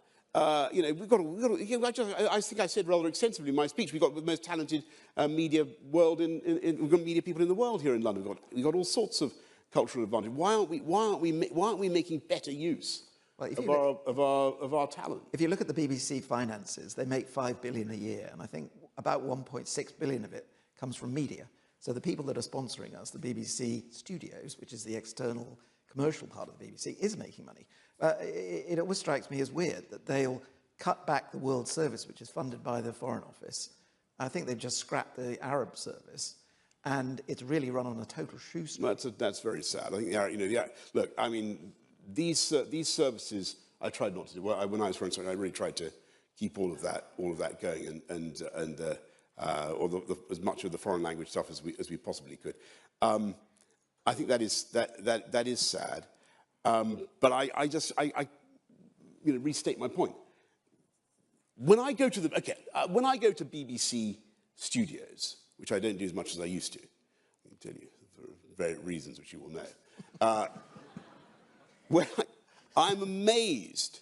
We've got I think I said rather extensively in my speech, we've got the most talented media world we've got media people in the world here in London. We've got all sorts of cultural advantage. Why aren't we making better use of our talent? If you look at the BBC finances, they make $5 billion a year, and I think about 1.6 billion of it comes from media. So the people that are sponsoring us, the BBC Studios, which is the external commercial part of the BBC, is making money. It always strikes me as weird that they'll cut back the World Service, which is funded by the Foreign Office. I think they've just scrapped the Arab Service, and it's really run on a total shoestring. That's very sad. I think look, I mean, these services, I tried not to do. When I was Foreign Secretary, I really tried to keep all of that going, and as much of the foreign language stuff as we possibly could. I think that is sad. But I restate my point. When I go to BBC Studios, which I don't do as much as I used to, I can tell you for various reasons which you will know, I'm amazed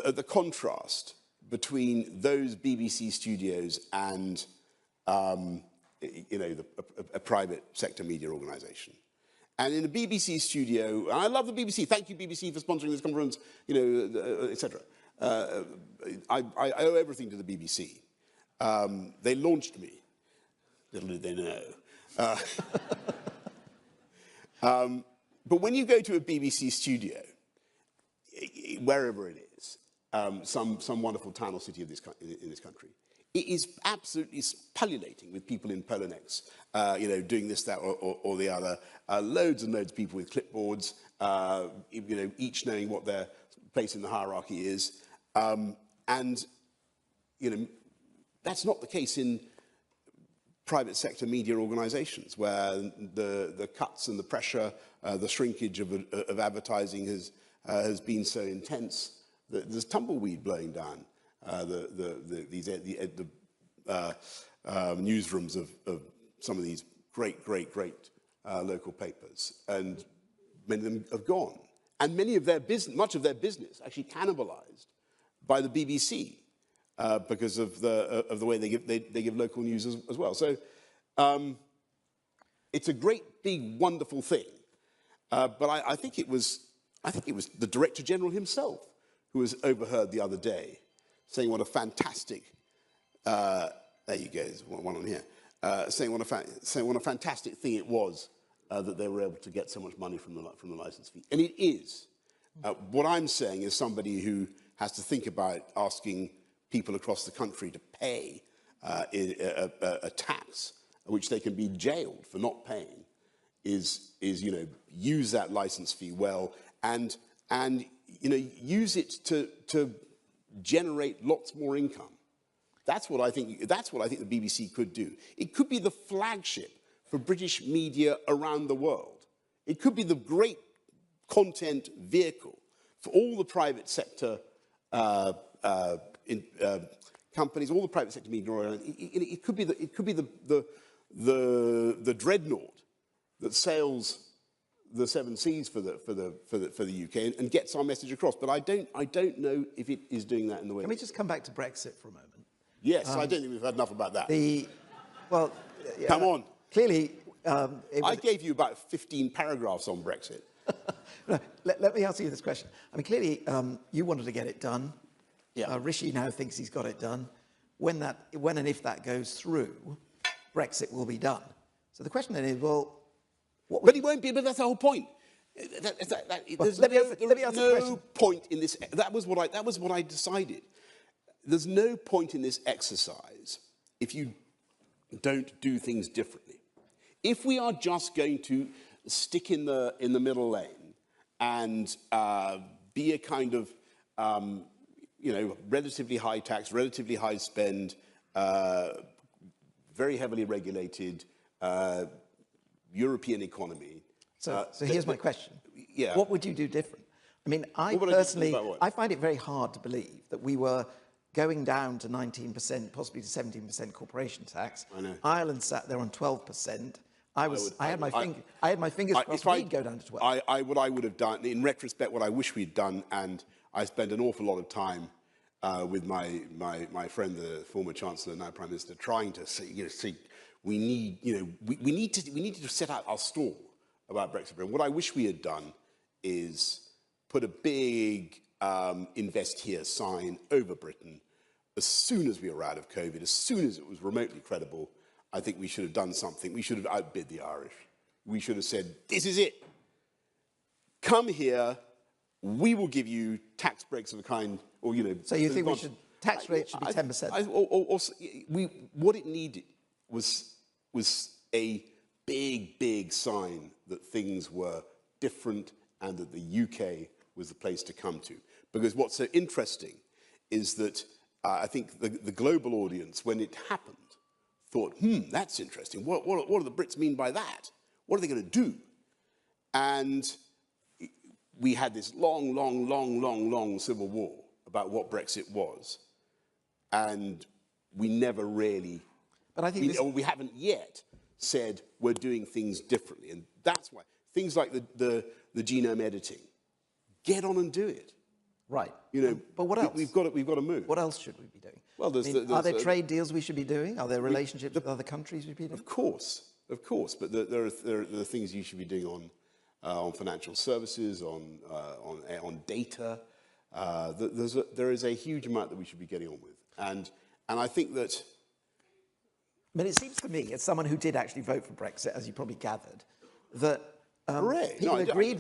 at the contrast between those BBC studios and a private sector media organisation. And in a BBC studio, I love the BBC. Thank you, BBC, for sponsoring this conference, etc. I owe everything to the BBC. They launched me. Little did they know. But when you go to a BBC studio, wherever it is, some wonderful town or city of in this country, it is absolutely pullulating with people in polo necks, doing this, that, or the other. Loads and loads of people with clipboards, each knowing what their place in the hierarchy is. And that's not the case in private sector media organisations, where the cuts and the pressure, the shrinkage of advertising has been so intense that there's tumbleweed blowing down these newsrooms of some of these great local papers, and many of them have gone, and much of their business actually cannibalised by the BBC because of the way they give local news as well. So it's a great, big, wonderful thing, but I think it was the Director General himself who was overheard the other day saying what a fantastic, there you go, there's one on here, saying what a fantastic thing it was that they were able to get so much money from the licence fee. And it is. What I'm saying is somebody who has to think about asking people across the country to pay a tax which they can be jailed for not paying is use that licence fee well and use it to generate lots more income. That's what I think the BBC could do. It could be the flagship for British media around the world. It could be the great content vehicle for all the private sector companies, all the private sector media. It could be the dreadnought that sails the seven seas for the UK and gets our message across. But I don't know if it is doing that in the way. Can we just come back to Brexit for a moment? Yes, I don't think we've had enough about that. Come on. Clearly, I gave you about 15 paragraphs on Brexit. No, let me answer you this question. I mean, clearly, you wanted to get it done. Yeah. Rishi now thinks he's got it done. When and if that goes through, Brexit will be done. So the question then is, well, what? But it won't be. But that's the whole point. There's let me answer the question. no point in this. That was what I decided. There's no point in this exercise if you don't do things differently. If we are just going to stick in the middle lane and be a kind of relatively high tax, relatively high spend, very heavily regulated European economy. So here's my question. Yeah. What would you do different? I mean, I personally, I find it very hard to believe that we were going down to 19%, possibly to 17% corporation tax. I know. Ireland sat there on 12%. I had my fingers crossed we'd go down to 12. What I would have done, in retrospect, what I wish we'd done, and I spent an awful lot of time with my friend, the former Chancellor, now Prime Minister, trying to see, we need to set out our stall about Brexit. And what I wish we had done is put a big invest here sign over Britain as soon as we were out of COVID, as soon as it was remotely credible. I think we should have done something. We should have outbid the Irish. We should have said, this is it. Come here. We will give you tax breaks of a kind, or, So you think tax rate should be 10%? What it needed was a big sign that things were different and that the UK was the place to come to. Because what's so interesting is that I think the global audience, when it happened, thought, that's interesting. What do the Brits mean by that? What are they going to do? And we had this long civil war about what Brexit was. And we never really, but I think we haven't yet said we're doing things differently. And that's why things like the genome editing, get on and do it. Right. But what else? We've got to move. What else should we be doing? Well, are there trade deals we should be doing? Are there relationships with other countries we should be doing? Of course. But there are things you should be doing on financial services, on data. There is a huge amount that we should be getting on with, and I think that. I mean, it seems to me, as someone who did actually vote for Brexit, as you probably gathered, that people agreed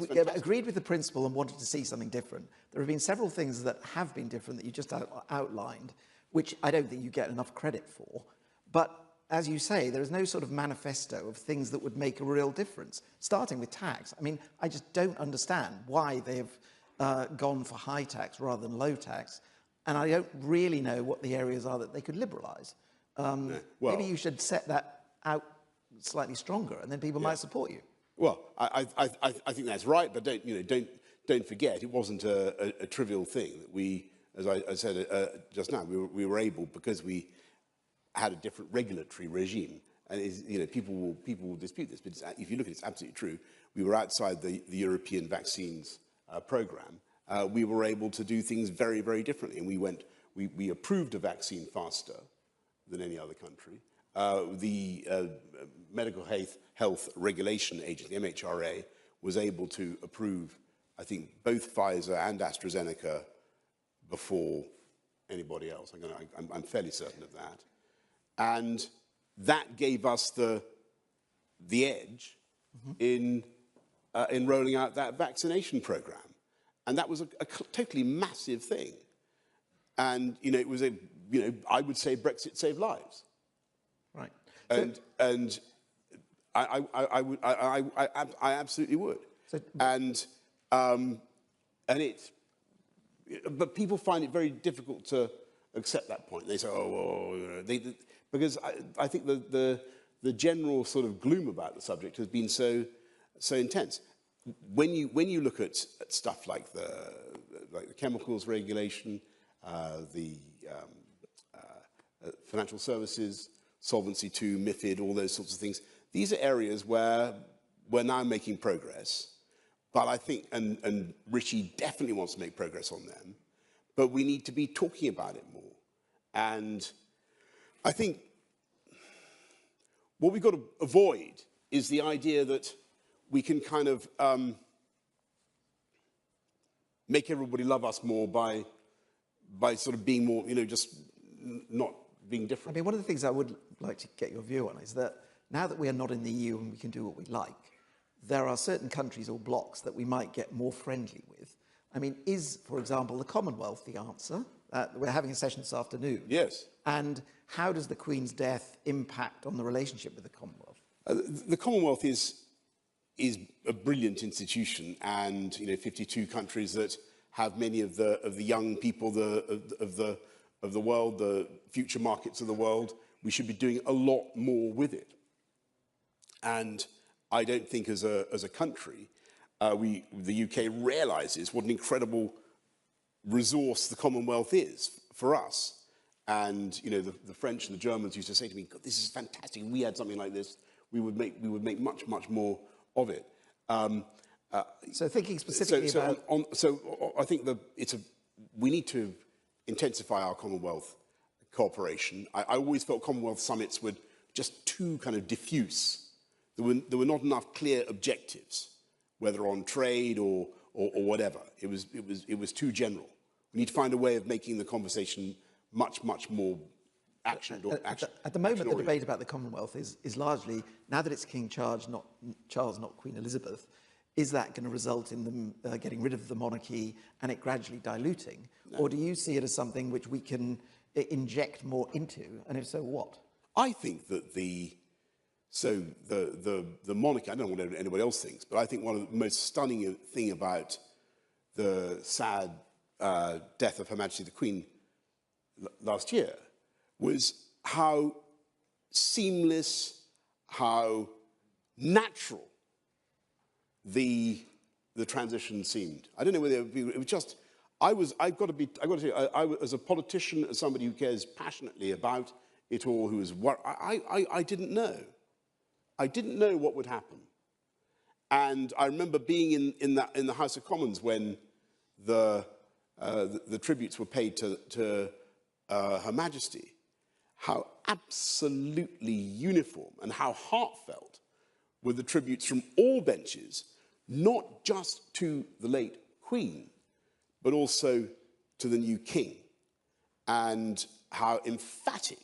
with the principle and wanted to see something different. There have been several things that have been different that you just outlined, which I don't think you get enough credit for. But as you say, there is no sort of manifesto of things that would make a real difference, starting with tax. I mean, I just don't understand why they have gone for high tax rather than low tax, and I don't really know what the areas are that they could liberalise. Maybe you should set that out slightly stronger, and then people might support you. Well, I think that's right, but don't forget, it wasn't a trivial thing that we, as I said just now, we were able, because we had a different regulatory regime, and people will dispute this, but if you look at it, it's absolutely true. We were outside the European vaccines program. We were able to do things very, very differently, and we approved a vaccine faster than any other country. The Medical Health Regulation Agency, the MHRA, was able to approve, I think, both Pfizer and AstraZeneca before anybody else. I'm fairly certain of that. And that gave us the edge in rolling out that vaccination program. And that was a totally massive thing. And, it was I would say Brexit saved lives. Right. And I absolutely would. But people find it very difficult to accept that point. They say, because I think the general sort of gloom about the subject has been so intense. When you look at stuff like the chemicals regulation, the financial services, Solvency II, MiFID, all those sorts of things, these are areas where we're now making progress. But I think, and Rishi definitely wants to make progress on them, but we need to be talking about it more. And I think what we've got to avoid is the idea that we can kind of make everybody love us more by sort of being more, you know, just not being different. I mean, one of the things I would like to get your view on is that now that we are not in the EU and we can do what we like, there are certain countries or blocs that we might get more friendly with. I mean, is, for example, the Commonwealth the answer? We're having a session this afternoon. Yes. And how does the Queen's death impact on the relationship with the Commonwealth? The Commonwealth is a brilliant institution, and, you know, 52 countries that have many of the young people of the world, the future markets of the world. We should be doing a lot more with it. And I don't think as a country, the UK realises what an incredible resource the Commonwealth is for us. And, you know, the French and the Germans used to say to me, God, this is fantastic. If we had something like this, we would make much, much more of it. So thinking specifically about... I think we need to intensify our Commonwealth cooperation. I always felt Commonwealth summits were just too kind of diffuse. There were not enough clear objectives, whether on trade or whatever. It was too general. We need to find a way of making the conversation much, much more action. At the moment, the debate about the Commonwealth is largely, now that it's King Charles, not Queen Elizabeth, is that going to result in them getting rid of the monarchy and it gradually diluting? No. Or do you see it as something which we can inject more into? And if so, what? I think that the monarchy, I don't know what anybody else thinks, but I think one of the most stunning thing about the sad death of Her Majesty the Queen last year was how seamless, how natural the transition seemed. I don't know whether it was just. I've got to tell you, I as a politician, as somebody who cares passionately about it all, who is I didn't know. I didn't know what would happen, and I remember being in the House of Commons when the tributes were paid to Her Majesty. How absolutely uniform and how heartfelt were the tributes from all benches, not just to the late Queen, but also to the new King, and how emphatic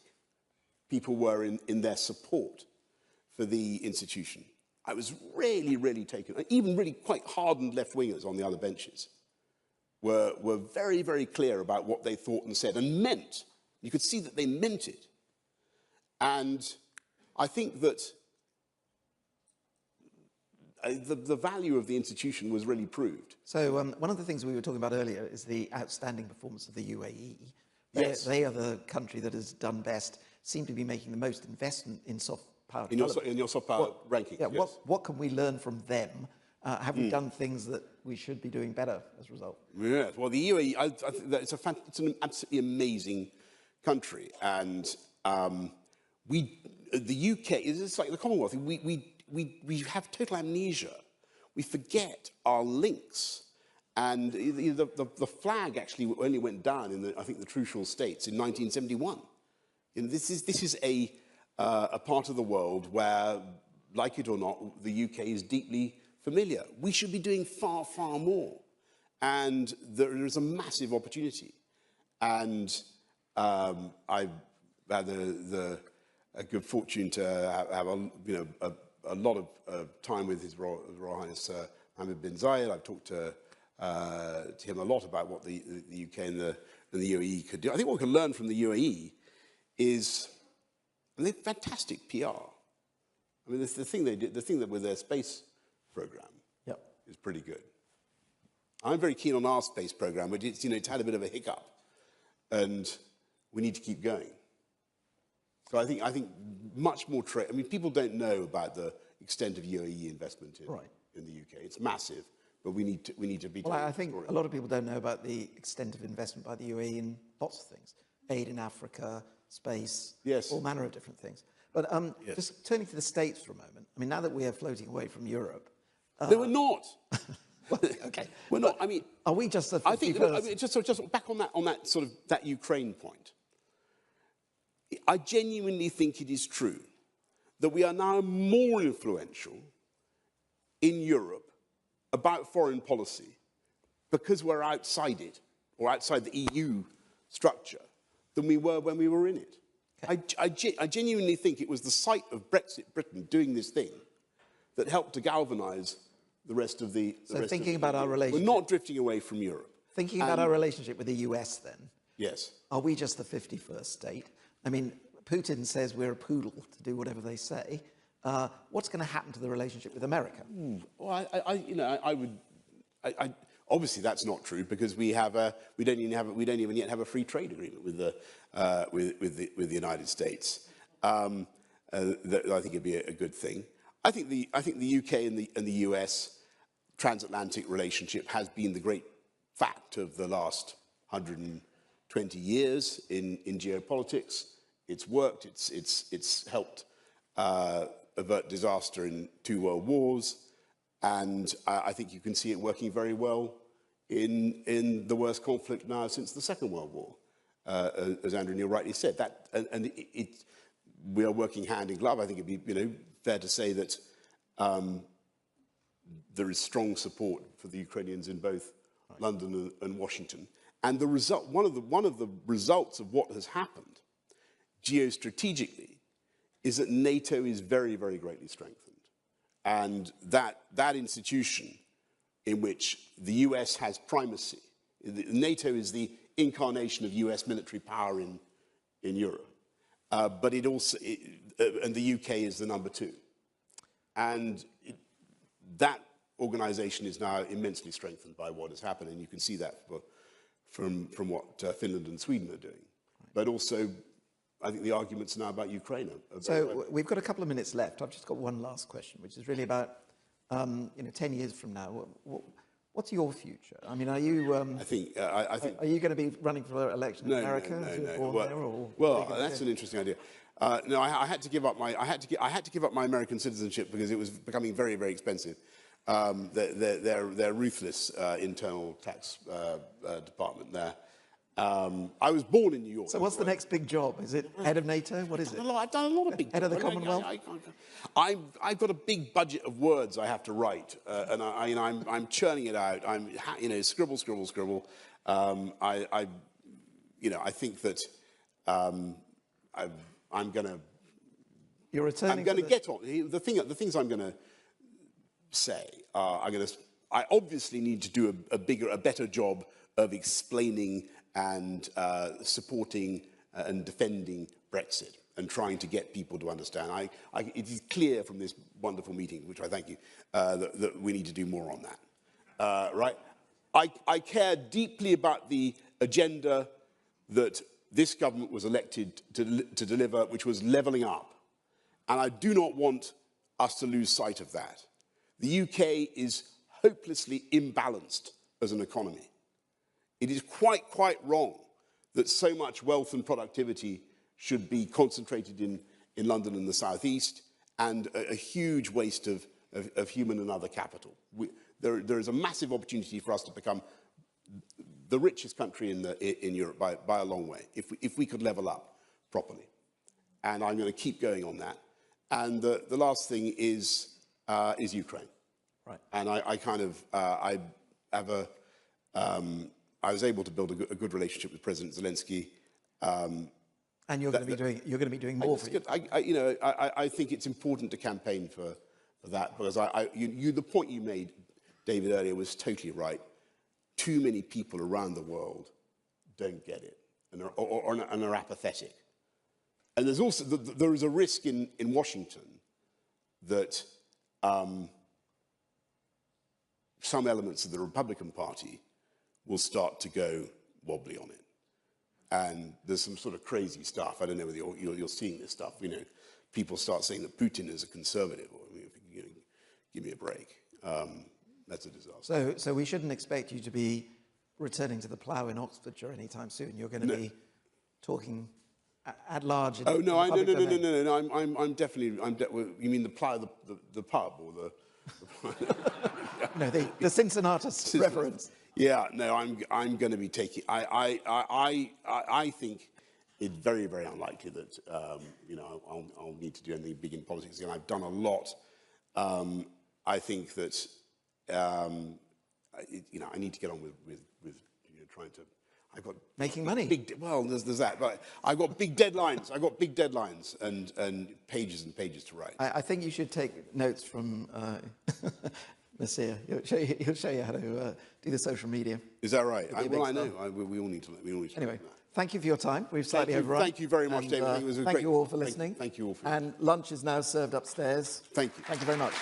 people were in their support for the institution. I was really, really taken. Even really quite hardened left-wingers on the other benches were very, very clear about what they thought and said and meant. You could see that they meant it. And I think that the value of the institution was really proved. So one of the things we were talking about earlier is the outstanding performance of the UAE. Yes. They are the country that has done best, seem to be making the most investment in soft power. In your soft power ranking. Yeah, yes. what can we learn from them? Have we done things that we should be doing better as a result? Yeah, well, the UAE, I think that it's an absolutely amazing country. And the UK, it's like the Commonwealth, we have total amnesia. We forget our links. And the flag actually only went down in I think the Trucial States in 1971. You know, this is a part of the world where, like it or not, the UK is deeply familiar. We should be doing far, far more. And there is a massive opportunity. And I've had a good fortune to have a lot of time with His Royal Highness Mohammed bin Zayed. I've talked to him a lot about what the UK and the UAE could do. I think what we can learn from the UAE is they're fantastic PR. I mean, the thing they did, the thing that with their space program, yep, is pretty good. I'm very keen on our space program, but it's had a bit of a hiccup, and we need to keep going. So I think much more trade. I mean, people don't know about the extent of UAE investment in the UK. It's massive, but we need to be. Well, I think a lot of people don't know about the extent of investment by the UAE in lots of things: aid in Africa, space, yes, all manner of different things. But yes. Just turning to the States for a moment. I mean, now that we are floating away from Europe, no, we're not. Well, okay, we're not. I mean, are we just? I think just back on that sort of that Ukraine point. I genuinely think it is true that we are now more influential in Europe about foreign policy because we're outside it, or outside the EU structure, than we were when we were in it. Okay. I genuinely think it was the sight of Brexit Britain doing this thing that helped to galvanise the rest of the... thinking about our relationship... We're not drifting away from Europe. Thinking about our relationship with the US then. Yes. Are we just the 51st state? I mean, Putin says we're a poodle to do whatever they say. What's going to happen to the relationship with America? Well, obviously that's not true because we don't even yet have a free trade agreement with the United States. I think it'd be a good thing. I think the UK and the US transatlantic relationship has been the great fact of the last 120 years in geopolitics. It's worked. It's helped avert disaster in 2 world wars, and I think you can see it working very well in the worst conflict now since the Second World War, as Andrew Neil rightly said. We are working hand in glove. I think it'd be fair to say that there is strong support for the Ukrainians in both London and Washington. And the result, one of the results of what has happened geostrategically is that NATO is very, very greatly strengthened. And that institution in which the US has primacy, NATO is the incarnation of US military power in Europe. But it also, and the UK is the number 2. And that organization is now immensely strengthened by what has happened. And you can see that from what Finland and Sweden are doing. But also, I think the arguments now about Ukraine are so we've got a couple of minutes left. I've just got one last question, which is really about, 10 years from now, what's your future? I mean, are you? I think. Are you going to be running for election in America? No. Well, that's an interesting idea. No, I had to give up my. I had to give up my American citizenship because it was becoming very, very expensive. Their ruthless internal tax department there. I was born in New York. So what's the next big job? Is it head of NATO? What is it? I've done a lot of big head of the Commonwealth? I've got a big budget of words I have to write, and I'm churning it out. I'm scribble. I think that I'm going to. You're returning. I'm going to get on the things I'm going to say. I obviously need to do a better job of explaining and supporting and defending Brexit and trying to get people to understand. It is clear from this wonderful meeting, which I thank you, that we need to do more on that. Right? I care deeply about the agenda that this government was elected to deliver, which was levelling up. And I do not want us to lose sight of that. The UK is hopelessly imbalanced as an economy. It is quite wrong that so much wealth and productivity should be concentrated in London and the southeast, and a huge waste of human and other capital. There is a massive opportunity for us to become the richest country in Europe by a long way, if we could level up properly. And I'm going to keep going on that. And the last thing is Ukraine. Right. And I was able to build a good relationship with President Zelensky. And you're going to be doing more for you. I think it's important to campaign for that, because the point you made, David, earlier was totally right. Too many people around the world don't get it and are apathetic. And there is a risk in Washington that some elements of the Republican Party will start to go wobbly on it. And there's some sort of crazy stuff. I don't know whether you're seeing this stuff. People start saying that Putin is a conservative. Give me a break. That's a disaster. So we shouldn't expect you to be returning to the plough in Oxfordshire anytime soon. You're going to be talking at large. No. I'm definitely. You mean the plough, the pub, or the? No, the Cincinnatus reference. Yeah, no, I'm going to be taking. I think it's very, very unlikely that, you know, I'll need to do anything big in politics. And I've done a lot. I think that, you know, I need to get on with you know, trying to, I've got Making money. Well, there's that, but I've got big deadlines. I've got big deadlines and pages and pages to write. I think you should take notes from Monsieur. He'll show you how to do the social media. Is that right? It'll be a Well, I big know. star. We all need to. We all need to. Anyway, know that. thank you for your time. We've slightly overrun. Thank you very much, And, David. I think it was a thank great. you all for listening. Thank you all for. And lunch is now served upstairs. Thank you. Thank you very much.